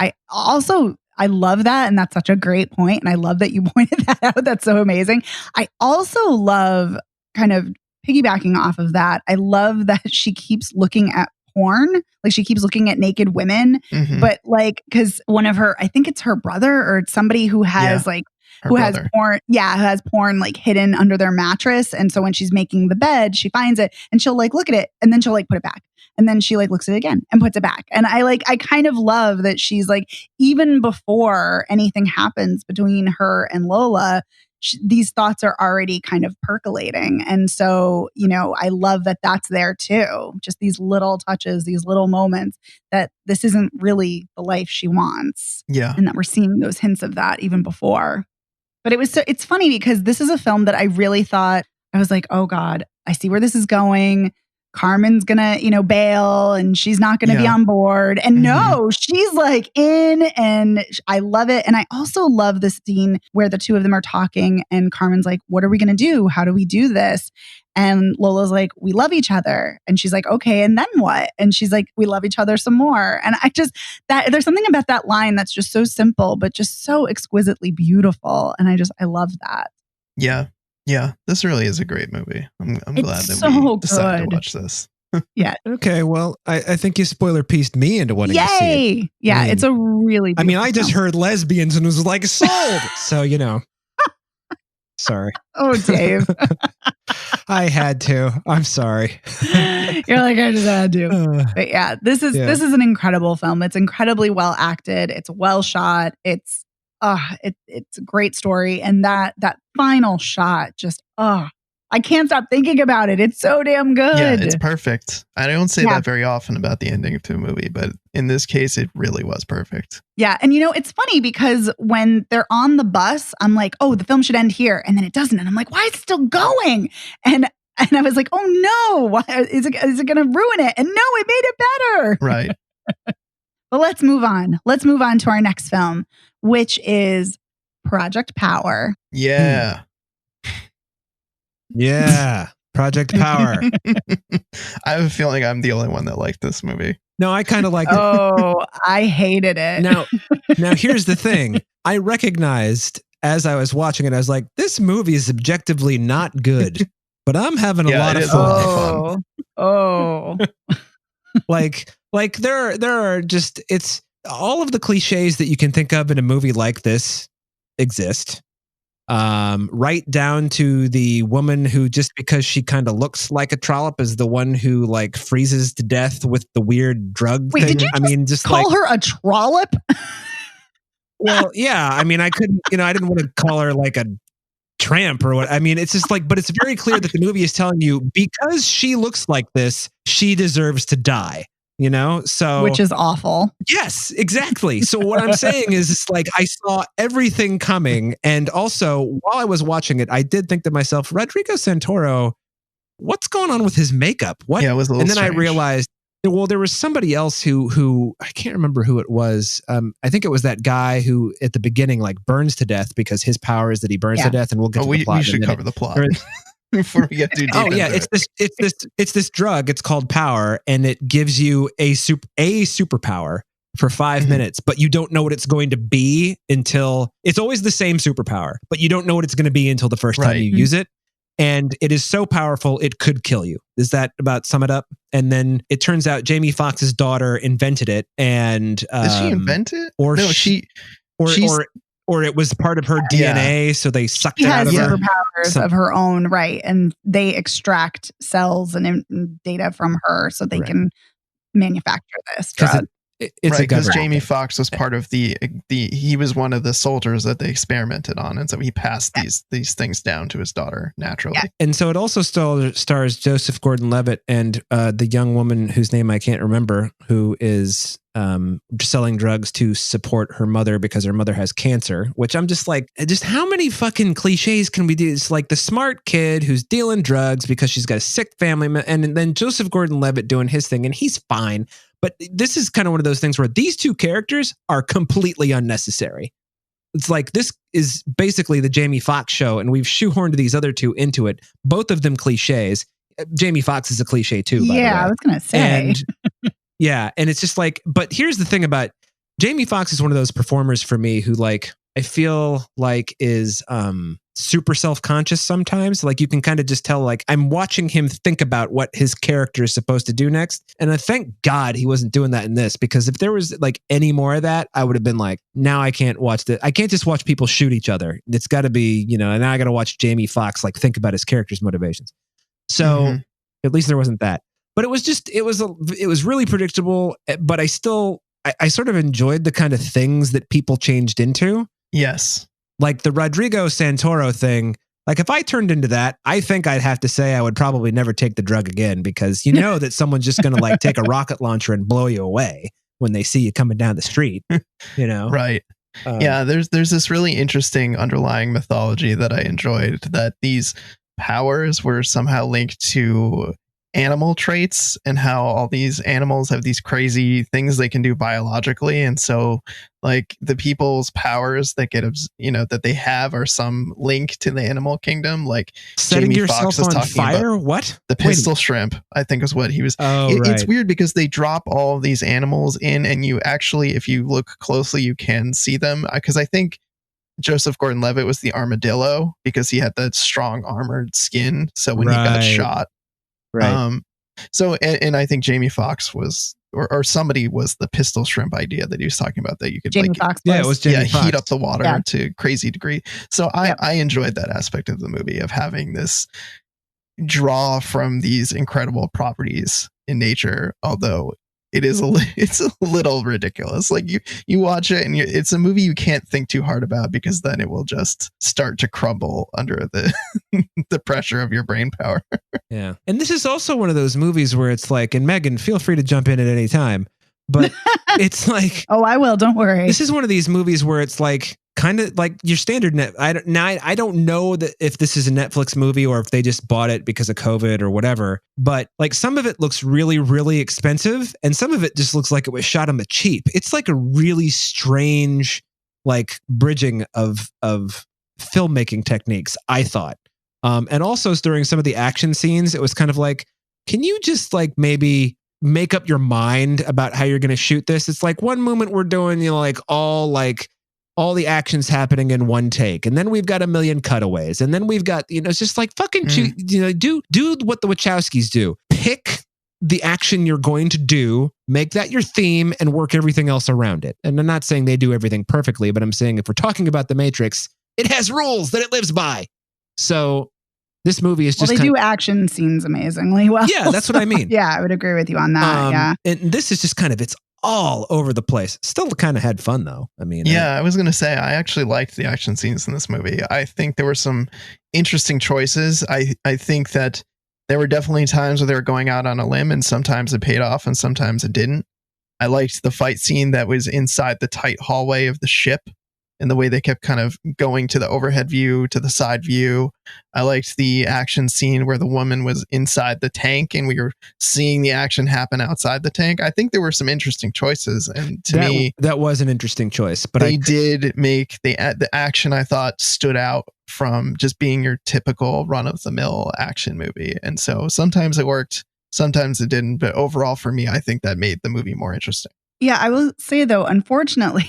I love that. And that's such a great point. And I love that you pointed that out. That's so amazing. I also love, kind of piggybacking off of that, I love that she keeps looking at porn. Like she keeps looking at naked women, but like, cause one of her, I think it's her brother or it's somebody who has has porn. Yeah. Who has porn like hidden under their mattress. And so when she's making the bed, she finds it and she'll like look at it and then she'll like put it back. And then she like looks at it again and puts it back. And I kind of love that she's like, even before anything happens between her and Lola, these thoughts are already kind of percolating. And so, I love that that's there too. Just these little touches, these little moments that this isn't really the life she wants. Yeah. And that we're seeing those hints of that even before. But it's funny because this is a film that I really thought, I was like, oh God, I see where this is going. Carmen's gonna, bail and she's not gonna be on board. And no, she's like in and I love it. And I also love the scene where the two of them are talking and Carmen's like, what are we gonna do? How do we do this? And Lola's like, we love each other. And she's like, okay, and then what? And she's like, we love each other some more. And there's something about that line that's just so simple, but just so exquisitely beautiful. And I love that. Yeah. Yeah, this really is a great movie. I'm glad that we decided to watch this. Yeah. Okay, well, I think you spoiler pieced me into wanting to see it. Yeah, it's a really I just heard lesbians and was like, sold! So, sorry. Oh, Dave. I had to. I'm sorry. You're like, I just had to. But yeah, this is an incredible film. It's incredibly well acted. It's well shot. It's a great story. And that final shot just, I can't stop thinking about it. It's so damn good. Yeah, it's perfect. I don't say that very often about the ending to a movie, but in this case, it really was perfect. Yeah. And it's funny because when they're on the bus, I'm like, oh, the film should end here. And then it doesn't. And I'm like, why is it still going? And I was like, oh no, why, is it going to ruin it? And no, it made it better. Right. But let's move on. Let's move on to our next film, which is Project Power. Yeah. Yeah. Project Power. I have a feeling I'm the only one that liked this movie. No, I kind of liked it. Oh, I hated it. Now here's the thing. I recognized as I was watching it, I was like, this movie is objectively not good, but I'm having a lot of fun. Oh. Like there are just, it's all of the cliches that you can think of in a movie like this exist. Right down to the woman who, just because she kind of looks like a trollop, is the one who like freezes to death with the weird drug thing. Did you just call her a trollop? Well, yeah. I mean, I couldn't, I didn't want to call her like a tramp or what. I mean, it's just like, but it's very clear that the movie is telling you, because she looks like this, she deserves to die. So, which is awful. Yes, exactly. So what I'm saying is, it's like I saw everything coming, and also while I was watching it, I did think to myself, Rodrigo Santoro, what's going on with his makeup? What? Yeah, it was a little strange. I realized, well, there was somebody else who I can't remember who it was. I think it was that guy who at the beginning like burns to death because his power is that he burns to death, and we'll get to the plot. We should cover the plot. Before we get too deep into it. It's this drug. It's called Power, and it gives you a superpower for 5 minutes, but you don't know what it's going to be until it's always the same superpower, but you don't know what it's going to be until the first time you use it. And it is so powerful, it could kill you. Does that about sum it up? And then it turns out Jamie Foxx's daughter invented it, and did she invent it? Or no, or it was part of her DNA, so they sucked it out of her. She has superpowers of her own, right? And they extract cells and data from her so they can manufacture this drug. It's right, because a Jamie Foxx was part of he was one of the soldiers that they experimented on, and so he passed these things down to his daughter naturally. Yeah. And so it also stars Joseph Gordon-Levitt and the young woman whose name I can't remember, who is selling drugs to support her mother because her mother has cancer, which I'm just like, just how many fucking cliches can we do? It's like the smart kid who's dealing drugs because she's got a sick family, and then Joseph Gordon-Levitt doing his thing, and he's fine. But this is kind of one of those things where these two characters are completely unnecessary. It's like, this is basically the Jamie Foxx show, and we've shoehorned these other two into it. Both of them cliches. Jamie Foxx is a cliche too, by the way. I was going to say. And and it's just like, but here's the thing about Jamie Foxx is one of those performers for me who, like, I feel like is super self-conscious sometimes. Like, you can kind of just tell, like, I'm watching him think about what his character is supposed to do next. And I thank God he wasn't doing that in this, because if there was like any more of that, I would have been like, now I can't watch that. I can't just watch people shoot each other. It's got to be, and now I got to watch Jamie Foxx like think about his character's motivations. So at least there wasn't that. But it was really predictable, but I sort of enjoyed the kind of things that people changed into. Yes. Like the Rodrigo Santoro thing. Like, if I turned into that, I think I'd have to say I would probably never take the drug again, because you know that someone's just going to like take a rocket launcher and blow you away when they see you coming down the street, Right. There's this really interesting underlying mythology that I enjoyed, that these powers were somehow linked to animal traits, and how all these animals have these crazy things they can do biologically. And so, like, the people's powers that that they have are some link to the animal kingdom. Like, setting Jamie yourself Foxx was on talking fire. about What? The pistol shrimp, I think, is what he was. Oh, right. It's weird because they drop all of these animals in, and you actually, if you look closely, you can see them. Because I think Joseph Gordon-Levitt was the armadillo, because he had that strong armored skin. So when he got shot, right. So, and I think Jamie Foxx was, or somebody was the pistol shrimp idea that he was talking about, that you could Jamie Foxx. Yeah, it was Jamie Foxx. heat up the water to a crazy degree. So I enjoyed that aspect of the movie, of having this draw from these incredible properties in nature, although it's a little ridiculous. Like, you watch it and it's a movie you can't think too hard about, because then it will just start to crumble under the the pressure of your brain power. Yeah. And this is also one of those movies where it's like, and Megan, feel free to jump in at any time, but it's like, oh, I will. Don't worry. This is one of these movies where it's like, kind of like your standard net. I don't know that if this is a Netflix movie or if they just bought it because of COVID or whatever, but like, some of it looks really, really expensive, and some of it just looks like it was shot on the cheap. It's like a really strange, like, bridging of filmmaking techniques, I thought. And also during some of the action scenes, it was kind of like, can you just like maybe make up your mind about how you're going to shoot this? It's like, one moment we're doing, like all the action's happening in one take, and then we've got a million cutaways, and then we've got, it's just like, fucking do what the Wachowskis do. Pick the action you're going to do, make that your theme, and work everything else around it. And I'm not saying they do everything perfectly, but I'm saying if we're talking about The Matrix, it has rules that it lives by. So this movie is just... Well, they do action scenes amazingly well. Yeah, that's what I mean. Yeah, I would agree with you on that. And this is just kind of, it's all over the place. Still kind of had fun, though. I mean... Yeah, I was going to say, I actually liked the action scenes in this movie. I think there were some interesting choices. I think that there were definitely times where they were going out on a limb, and sometimes it paid off and sometimes it didn't. I liked the fight scene that was inside the tight hallway of the ship, and the way they kept kind of going to the overhead view, to the side view. I liked the action scene where the woman was inside the tank and we were seeing the action happen outside the tank. I think there were some interesting choices, and to me, that was an interesting choice. But they did make the action, I thought, stood out from just being your typical run-of-the-mill action movie. And so sometimes it worked, sometimes it didn't. But overall, for me, I think that made the movie more interesting. Yeah, I will say, though, unfortunately,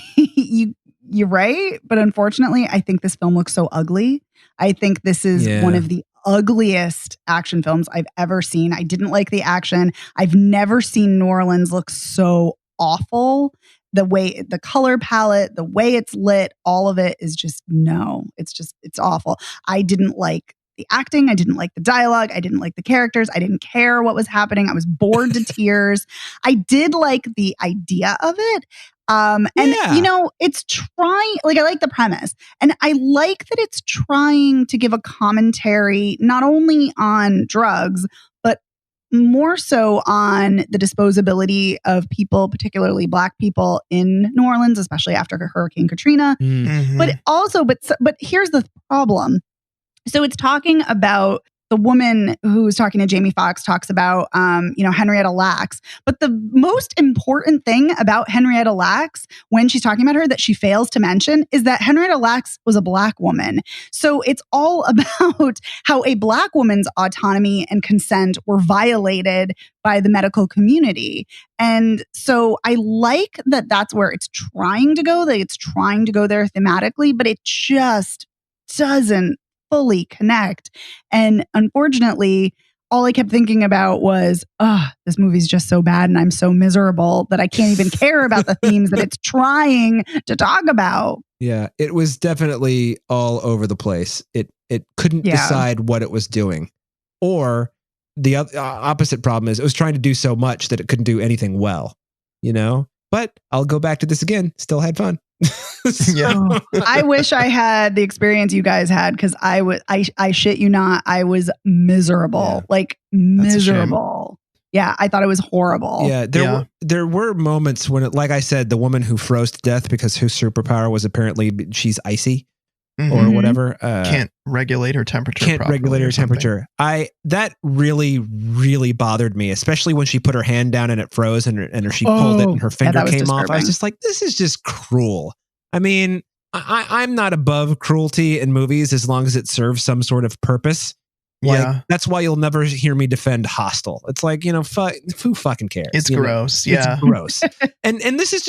you're right. But unfortunately, I think this film looks so ugly. I think this is one of the ugliest action films I've ever seen. I didn't like the action. I've never seen New Orleans look so awful. The way, the color palette, the way it's lit, all of it is just, no, it's awful. I didn't like the acting. I didn't like the dialogue. I didn't like the characters. I didn't care what was happening. I was bored to tears. I did like the idea of it. And you know, it's trying, like, I like the premise, and I like that it's trying to give a commentary not only on drugs, but more so on the disposability of people, particularly Black people in New Orleans, especially after Hurricane Katrina. Mhm. But also, but here's the problem. So it's talking about the woman who's talking to Jamie Foxx talks about, you know, Henrietta Lacks. But the most important thing about Henrietta Lacks, when she's talking about her, that she fails to mention is that Henrietta Lacks was a Black woman. So it's all about how a Black woman's autonomy and consent were violated by the medical community. And so I like that that's where it's trying to go, that it's trying to go there thematically, but it just doesn't fully connect. And unfortunately, all I kept thinking about was, this movie's just so bad and I'm so miserable that I can't even care about the themes that it's trying to talk about. Yeah, it was definitely all over the place. It couldn't decide what it was doing. Or the opposite problem is it was trying to do so much that it couldn't do anything well, you know? But I'll go back to this again. Still had fun. So, I wish I had the experience you guys had, because I shit you not, I was miserable, like miserable. Yeah, I thought it was horrible. Yeah, there were moments when, like I said, the woman who froze to death because her superpower was apparently she's icy or whatever. Can't regulate her temperature. Can't regulate her temperature. That really, really bothered me, especially when she put her hand down and it froze and she pulled it and her finger came off. I was just like, this is just cruel. I mean, I'm not above cruelty in movies as long as it serves some sort of purpose. Like, that's why you'll never hear me defend Hostel. It's like, you know, who fucking cares? It's gross. Yeah. It's gross. and this is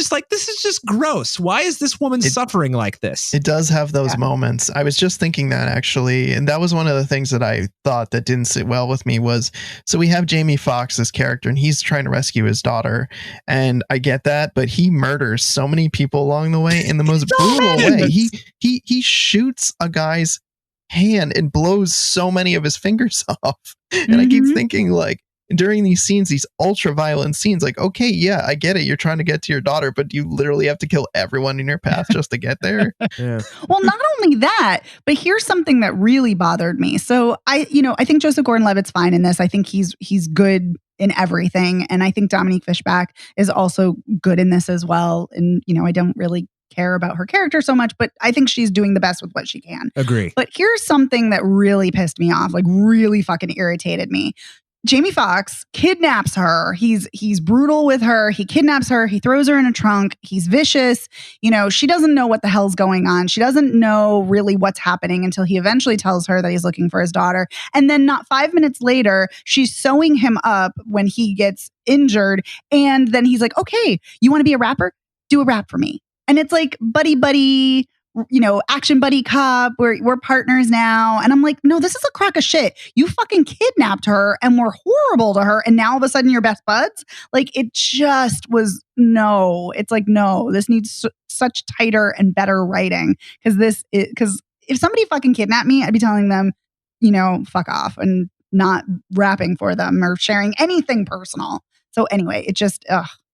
just gross. Why is this woman suffering like this? It does have those moments. I was just thinking that, actually. And that was one of the things that I thought that didn't sit well with me was, so we have Jamie Foxx's character and he's trying to rescue his daughter. And I get that, but he murders so many people along the way in the most brutal way. He shoots a guy's hand and blows so many of his fingers off. And I keep thinking, like, during these scenes, these ultra violent scenes, like, okay, yeah, I get it, you're trying to get to your daughter, but you literally have to kill everyone in your path just to get there. Well, not only that, but here's something that really bothered me. So I think Joseph Gordon-Levitt's fine in this. I think he's good in everything, and I think Dominique Fishback is also good in this as well. And I don't really care about her character so much, but I think she's doing the best with what she can. Agree. But here's something that really pissed me off, like really fucking irritated me. Jamie Foxx kidnaps her. He's brutal with her. He kidnaps her. He throws her in a trunk. He's vicious. She doesn't know what the hell's going on. She doesn't know really what's happening until he eventually tells her that he's looking for his daughter. And then not 5 minutes later, she's sewing him up when he gets injured. And then he's like, okay, you want to be a rapper? Do a rap for me. And it's like buddy, action buddy cop. We're partners now. And I'm like, no, this is a crock of shit. You fucking kidnapped her and were horrible to her. And now all of a sudden you're best buds. Like, it just was no. It's like, no, this needs such tighter and better writing. Because if somebody fucking kidnapped me, I'd be telling them, fuck off and not rapping for them or sharing anything personal. So anyway, it just,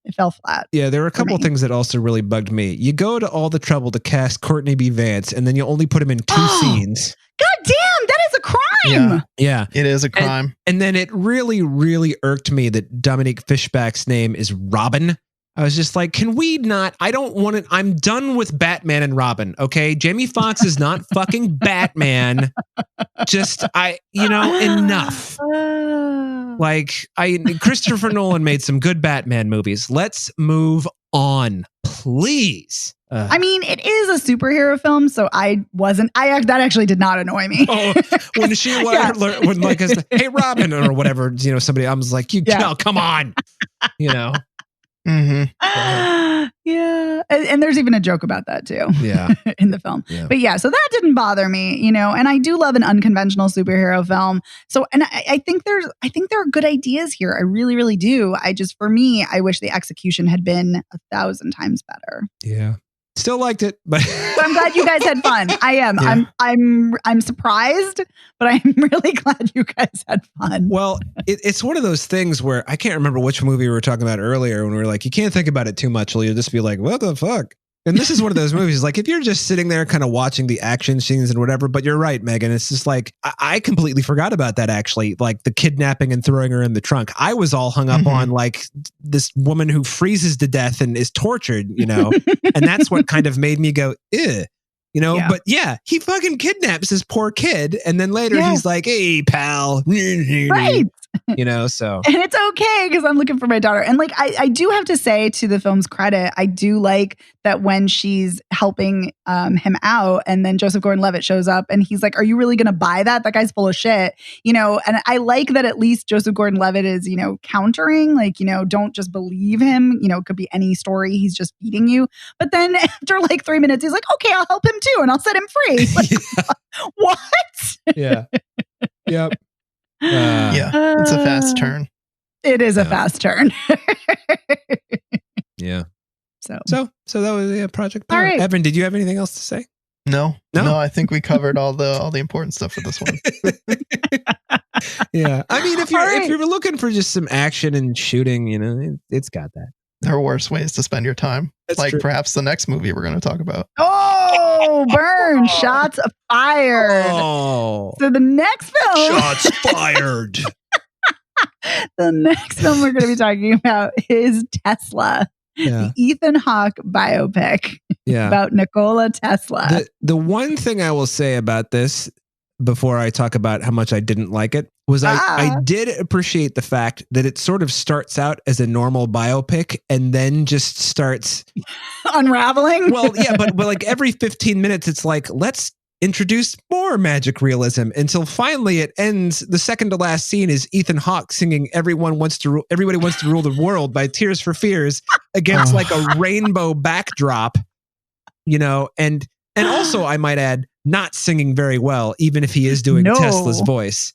it fell flat. Yeah, there were a couple of things that also really bugged me. You go to all the trouble to cast Courtney B. Vance, and then you only put him in 2 scenes. God damn, that is a crime. Yeah. It is a crime. And then it really, really irked me that Dominique Fishback's name is Robin. I was just like, can we not? I don't want it. I'm done with Batman and Robin. Okay. Jamie Foxx is not fucking Batman. Just, enough. Christopher Nolan made some good Batman movies. Let's move on, please. I mean, it is a superhero film, so that actually did not annoy me. When she hey Robin or whatever, somebody, I was like, come on, Yeah. And there's even a joke about that too. Yeah. In the film. Yeah. But yeah, so that didn't bother me, and I do love an unconventional superhero film. So, and I think there are good ideas here. I really, really do. For me, I wish the execution had been 1,000 times better. Yeah. Still liked it, but So I'm glad you guys had fun. I am. Yeah. I'm surprised, but I'm really glad you guys had fun. well, it's one of those things where I can't remember which movie we were talking about earlier when we were like, you can't think about it too much, or you'll just be like, what the fuck? And this is one of those movies, like if you're just sitting there kind of watching the action scenes and whatever, but you're right, Megan, it's just like, I completely forgot about that actually, like the kidnapping and throwing her in the trunk. I was all hung up on like this woman who freezes to death and is tortured, you know, and that's what kind of made me go, ew. You know, but yeah, he fucking kidnaps this poor kid. And then later he's like, hey, pal. Right. You know, so. And it's okay because I'm looking for my daughter. And like, I do have to say, to the film's credit, I do like that when she's helping him out and then Joseph Gordon-Levitt shows up and he's like, are you really going to buy that? That guy's full of shit. You know, and I like that at least Joseph Gordon-Levitt is, you know, countering, like, you know, don't just believe him. You know, it could be any story. He's just feeding you. But then after like 3 minutes, he's like, okay, I'll help him too. And I'll set him free. Like, what? Yeah. Yep. It's a fast turn. It is a fast turn. Yeah. So that was Project Power. All right. Evan, did you have anything else to say? No, I think we covered all the important stuff for this one. Yeah. I mean, if you're looking for just some action and shooting, you know, it's got that. There are worse ways to spend your time. That's like true. perhaps the next movie we're going to talk about. Oh, burn. Shots fired. Oh. So the next film. Shots fired. The next film we're going to be talking about is Tesla. Yeah. The Ethan Hawke biopic about Nikola Tesla. The one thing I will say about this before I talk about how much I didn't like it was I did appreciate the fact that it sort of starts out as a normal biopic and then just starts unraveling. Well, yeah, but like every 15 minutes, it's like, let's introduce more magic realism until finally it ends. The second to last scene is Ethan Hawke singing everybody wants to rule the world by Tears for Fears against like a rainbow backdrop, you know, and also I might add, not singing very well, even if he is doing Tesla's voice.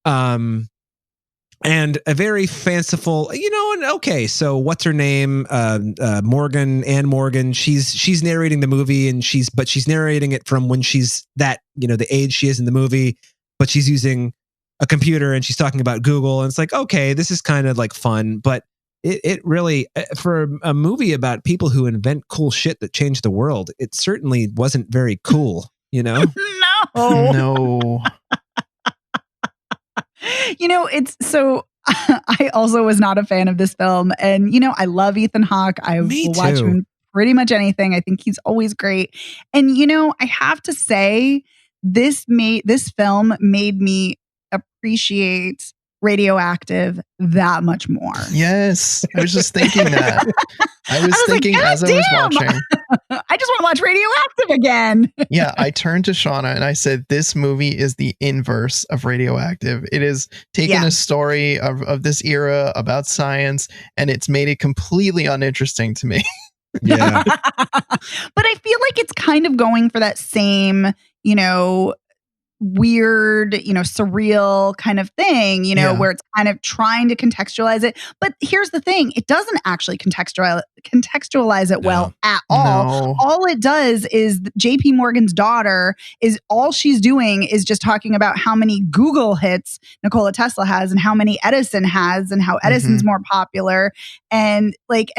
And a very fanciful, you know, and okay, so what's her name? Ann Morgan. She's narrating the movie and she's narrating it from when she's that, you know, the age she is in the movie, but she's using a computer and she's talking about Google. And it's like, okay, this is kind of like fun, but it really, for a movie about people who invent cool shit that change the world, it certainly wasn't very cool, you know? No. You know, it's so I also was not a fan of this film. And, you know, I love Ethan Hawke. I will watch him in pretty much anything. I think he's always great. And, you know, I have to say, this film made me appreciate Radioactive that much more. Yes. I was just thinking that. I was thinking like, as I was watching. I just want to watch Radioactive again. Yeah, I turned to Shauna and I said, this movie is the inverse of Radioactive. It is taking a story of this era about science and it's made it completely uninteresting to me. Yeah. But I feel like it's kind of going for that same, you know, weird, you know, surreal kind of thing, you know, where it's kind of trying to contextualize it. But here's the thing, it doesn't actually contextualize it well at all. No. All it does is JP Morgan's daughter is all she's doing is just talking about how many Google hits Nikola Tesla has and how many Edison has and how Edison's more popular. And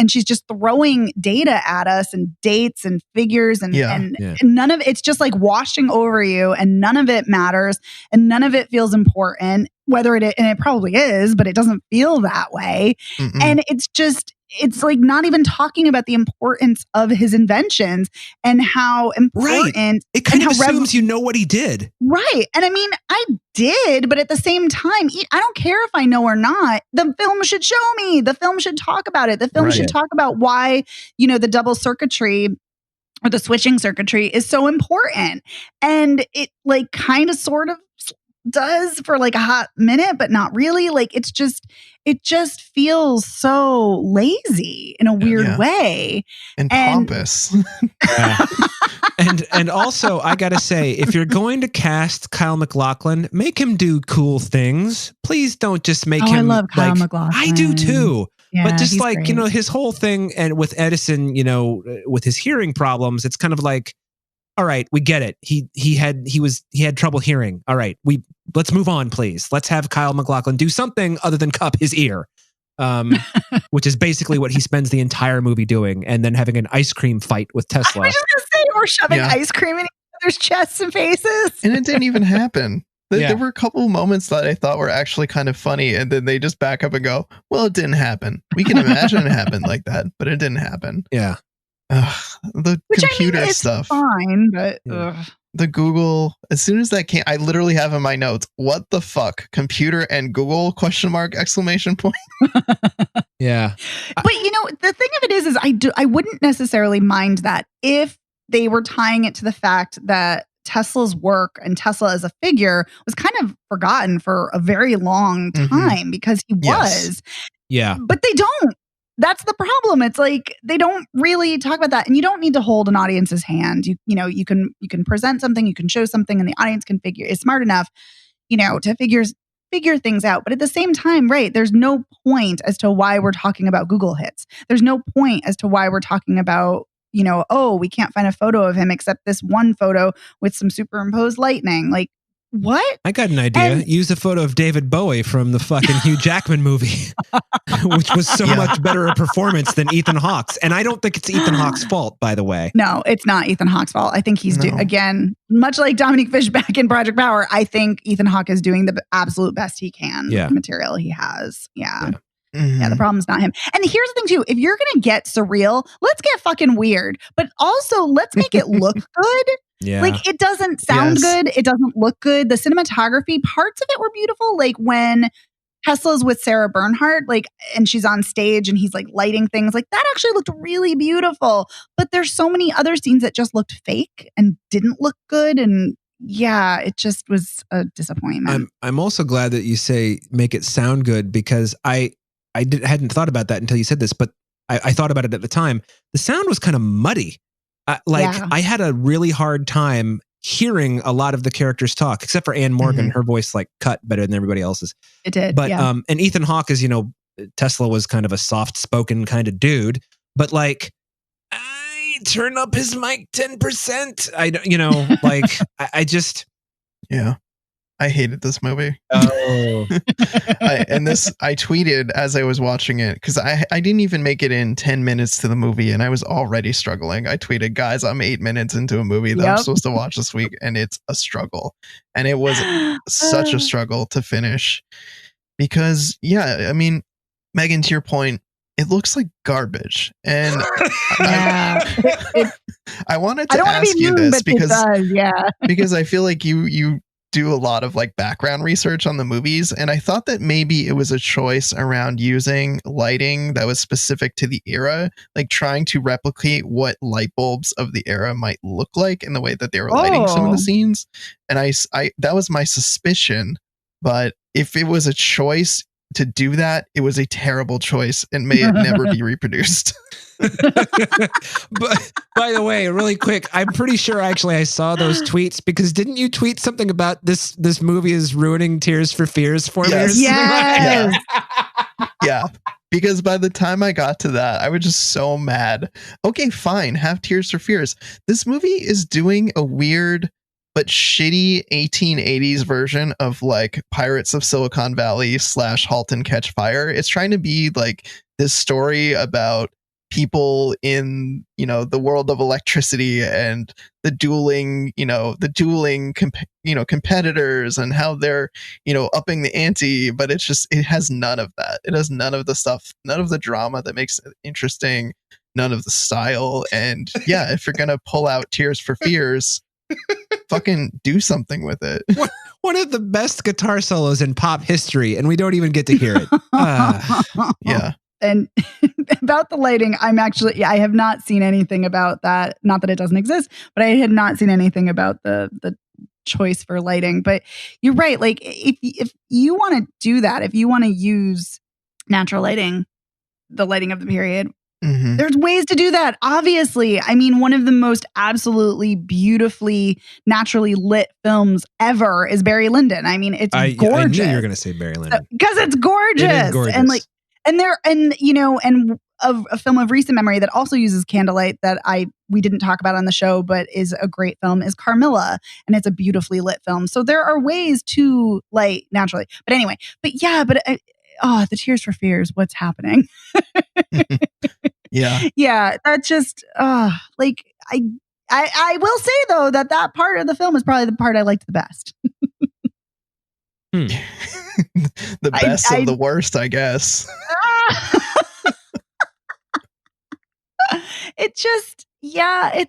she's just throwing data at us and dates and figures and none of it's just like washing over you and none of it matters and none of it feels important, and it probably is, but it doesn't feel that way. And it's like not even talking about the importance of his inventions and how important it kind of assumes you know what he did. Right. And I mean, I did, but at the same time, I don't care if I know or not. The film should show me. The film should talk about it. The film should talk about why, you know, the double circuitry or the switching circuitry is so important. And it like kind of sort of does for like a hot minute, but not really. Like it just feels so lazy in a weird way. And pompous. And also, I gotta say, if you're going to cast Kyle MacLachlan, make him do cool things. Please don't just make him. I love Kyle MacLachlan. I do too. Yeah, but just he's like, great. his whole thing, and with Edison, with his hearing problems, it's kind of like, all right, we get it. He had trouble hearing. All right, let's move on, please. Let's have Kyle MacLachlan do something other than cup his ear, which is basically what he spends the entire movie doing, and then having an ice cream fight with Tesla. I was just gonna say, or shoving ice cream in each other's chests and faces, and it didn't even happen. There were a couple moments that I thought were actually kind of funny, and then they just back up and go, "Well, it didn't happen. We can imagine it happened like that, but it didn't happen." Yeah. The computer stuff, fine, but the Google. As soon as that came, I literally have in my notes, "What the fuck? Computer and Google?" ? Exclamation point. Yeah, but the thing of it is I wouldn't necessarily mind that if they were tying it to the fact that Tesla's work and Tesla as a figure was kind of forgotten for a very long time because he was. Yeah, but they don't. That's the problem. It's like they don't really talk about that, and you don't need to hold an audience's hand. You can present something, you can show something, and the audience is smart enough, to figure things out. But at the same time, right? There's no point as to why we're talking about Google hits. There's no point as to why we're talking about, we can't find a photo of him except this one photo with some superimposed lightning. Like, what? I got an idea. Use a photo of David Bowie from the fucking Hugh Jackman movie, which was so much better a performance than Ethan Hawke's. And I don't think it's Ethan Hawke's fault, by the way. No, it's not Ethan Hawke's fault. I think he's again, much like Dominique Fishback in Project Power, I think Ethan Hawke is doing the absolute best he can with the material he has. Yeah. Yeah, the problem's not him. And here's the thing too, if you're going to get surreal, let's get fucking weird, but also let's make it look good. Yeah. Like, it doesn't sound good. It doesn't look good. The cinematography, parts of it were beautiful. Like when Tesla's with Sarah Bernhardt, and she's on stage and he's lighting things, that actually looked really beautiful. But there's so many other scenes that just looked fake and didn't look good. And yeah, it just was a disappointment. I'm also glad that you say make it sound good, because I hadn't thought about that until you said this, but I thought about it at the time. The sound was kind of muddy. I had a really hard time hearing a lot of the characters talk, except for Anne Morgan. Her voice cut better than everybody else's. It did. But and Ethan Hawke is, Tesla was kind of a soft spoken kind of dude, but I turn up his mic 10%. I just I hated this movie. Oh. I tweeted as I was watching it, because I didn't even make it in 10 minutes to the movie and I was already struggling. I tweeted, guys, I'm 8 minutes into a movie that I'm supposed to watch this week and it's a struggle. And it was such a struggle to finish because, Megan, to your point, it looks like garbage. And I wanted to ask you this because I feel like you do a lot of background research on the movies, and I thought that maybe it was a choice around using lighting that was specific to the era, trying to replicate what light bulbs of the era might look like in the way that they were lighting some of the scenes. And I that was my suspicion, but if it was a choice to do that, it was a terrible choice and may it never be reproduced. But by the way, really quick, I'm pretty sure actually I saw those tweets, because didn't you tweet something about this movie is ruining Tears for Fears for me? Yes. Yeah. Because by the time I got to that, I was just so mad. Okay, fine. Have Tears for Fears. This movie is doing a weird but shitty 1880s version of Pirates of Silicon Valley / Halt and Catch Fire. It's trying to be this story about people in, the world of electricity and the dueling competitors and how they're, upping the ante. But it has none of that. It has none of the stuff, none of the drama that makes it interesting, none of the style. And if you're going to pull out Tears for Fears, fucking do something with it. One of the best guitar solos in pop history, and we don't even get to hear it. Yeah. And about the lighting, I have not seen anything about that. Not that it doesn't exist, but I had not seen anything about the choice for lighting. But you're right. If you want to do that, if you want to use natural lighting, the lighting of the period, there's ways to do that. Obviously, one of the most absolutely beautifully naturally lit films ever is Barry Lyndon. It's gorgeous. I knew you were going to say Barry Lyndon because it's gorgeous. It is gorgeous. And And a film of recent memory that also uses candlelight that we didn't talk about on the show, but is a great film, is Carmilla, and it's a beautifully lit film. So there are ways to light naturally. But anyway, the Tears for Fears, what's happening? Yeah, that's just I will say though that part of the film is probably the part I liked the best. The best of the worst, I guess. It's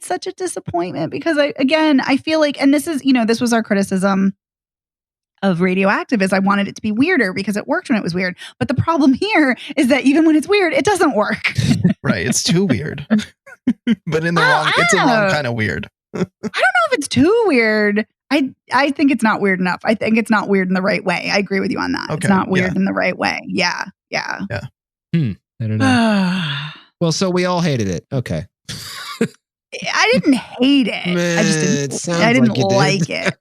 such a disappointment because I feel like, and this was our criticism of Radioactive, is I wanted it to be weirder because it worked when it was weird. But the problem here is that even when it's weird, it doesn't work. Right. It's too weird. But it's a wrong kind of weird. I don't know if it's too weird. I think it's not weird enough. I think it's not weird in the right way. I agree with you on that. Okay, it's not weird in the right way. Yeah. I don't know. Well, so we all hated it. Okay. I didn't hate it. I didn't like it.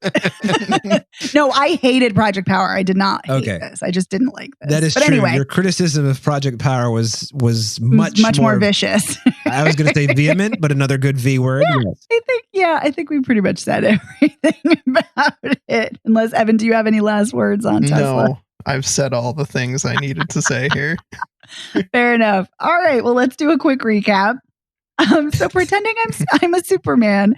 No, I hated Project Power. I did not hate this. I just didn't like this. That is true. Anyway, your criticism of Project Power was much more vicious. I was going to say vehement, but another good V word. I think we pretty much said everything about it. Unless, Evan, do you have any last words on Tesla? No, I've said all the things I needed to say here. Fair enough. All right. Well, let's do a quick recap. So pretending I'm a Superman,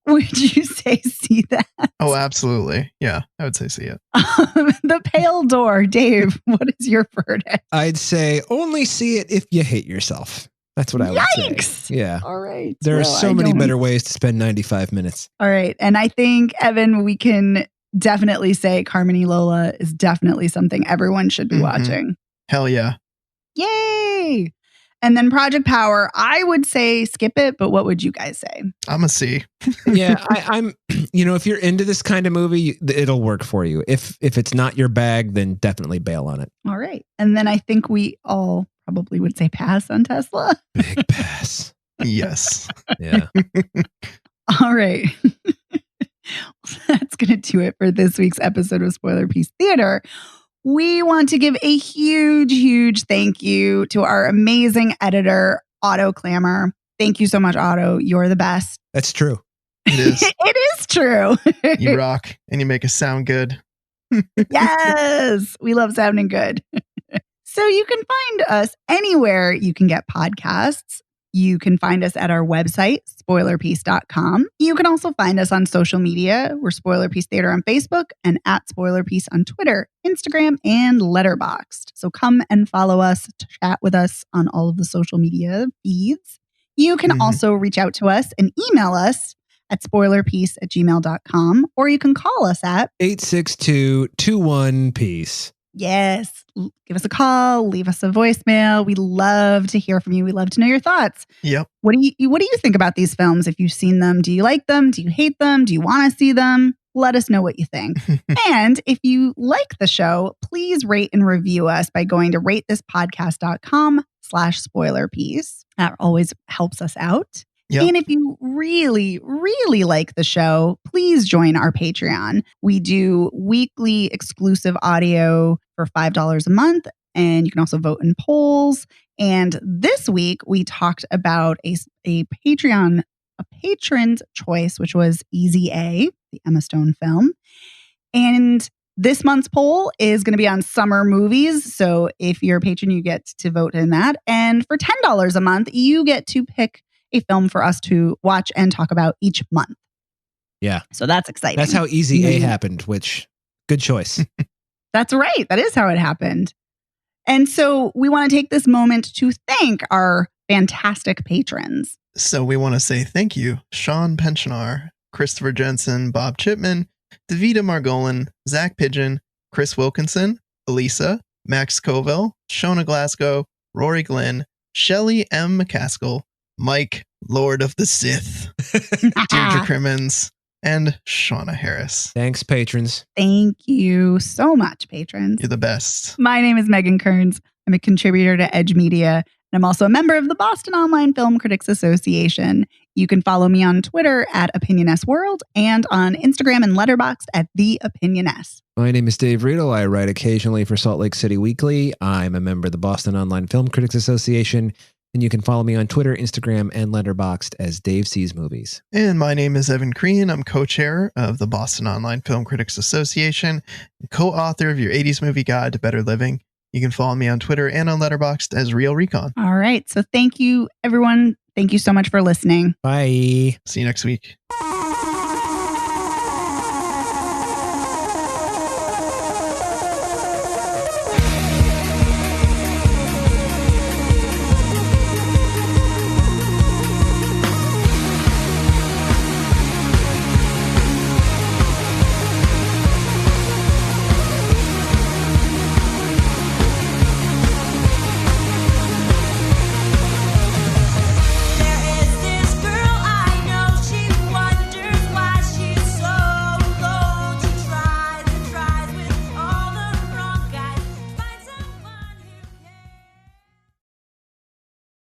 would you say see that? Oh, absolutely. Yeah, I would say see it. The Pale Door, Dave, what is your verdict? I'd say only see it if you hate yourself. That's what I would say. Yikes! Yeah. All right. There are so many better ways to spend 95 minutes. All right. And I think, Evan, we can definitely say Carmen Y Lola is definitely something everyone should be watching. Hell yeah. Yay! And then Project Power, I would say skip it, but what would you guys say? I'm a C. Yeah, I'm, if you're into this kind of movie, it'll work for you. If it's not your bag, then definitely bail on it. All right. And then I think we all probably would say pass on Tesla. Big pass. Yes. Yeah. All right. That's going to do it for this week's episode of Spoiler Piece Theater. We want to give a huge, huge thank you to our amazing editor, Otto Clammer. Thank you so much, Otto. You're the best. That's true. It is. It is true. You rock and you make us sound good. Yes. We love sounding good. So you can find us anywhere you can get podcasts. You can find us at our website, spoilerpiece.com. You can also find us on social media. We're Spoiler Piece Theater on Facebook and at Spoiler Piece on Twitter, Instagram, and Letterboxd. So come and follow us, chat with us on all of the social media feeds. You can also reach out to us and email us at spoilerpiece@gmail.com, or you can call us at 862-21-PEACE. Yes. Give us a call. Leave us a voicemail. We love to hear from you. We love to know your thoughts. Yep. What do you think about these films? If you've seen them, do you like them? Do you hate them? Do you want to see them? Let us know what you think. And if you like the show, please rate and review us by going to ratethispodcast.com/spoilerpiece. That always helps us out. Yep. And if you really, really like the show, please join our Patreon. We do weekly exclusive audio for $5 a month, and you can also vote in polls. And this week, we talked about a patron's choice, which was Easy A, the Emma Stone film. And this month's poll is going to be on summer movies. So if you're a patron, you get to vote in that. And for $10 a month, you get to pick a film for us to watch and talk about each month. Yeah. So that's exciting. That's how Easy A happened, which good choice. That's right. That is how it happened. And so we want to take this moment to thank our fantastic patrons. So we want to say thank you, Sean Pensionar, Christopher Jensen, Bob Chipman, Davida Margolin, Zach Pigeon, Chris Wilkinson, Elisa, Max Covell, Shona Glasgow, Rory Glenn, Shelley M. McCaskill, Mike, Lord of the Sith, Deirdre Crimmins, and Shauna Harris. Thanks, patrons. Thank you so much, patrons. You're the best. My name is Megan Kearns. I'm a contributor to Edge Media, I'm also a member of the Boston Online Film Critics Association. You can follow me on Twitter at OpinionSWorld and on Instagram and Letterboxd at TheOpinionS. My name is Dave Riedel. I write occasionally for Salt Lake City Weekly. I'm a member of the Boston Online Film Critics Association. And you can follow me on Twitter, Instagram, and Letterboxd as Dave Sees Movies. And my name is Evan Crean. I'm co-chair of the Boston Online Film Critics Association, and co-author of your 80s movie guide to better living. You can follow me on Twitter and on Letterboxd as Real Recon. All right. So thank you, everyone. Thank you so much for listening. Bye. See you next week.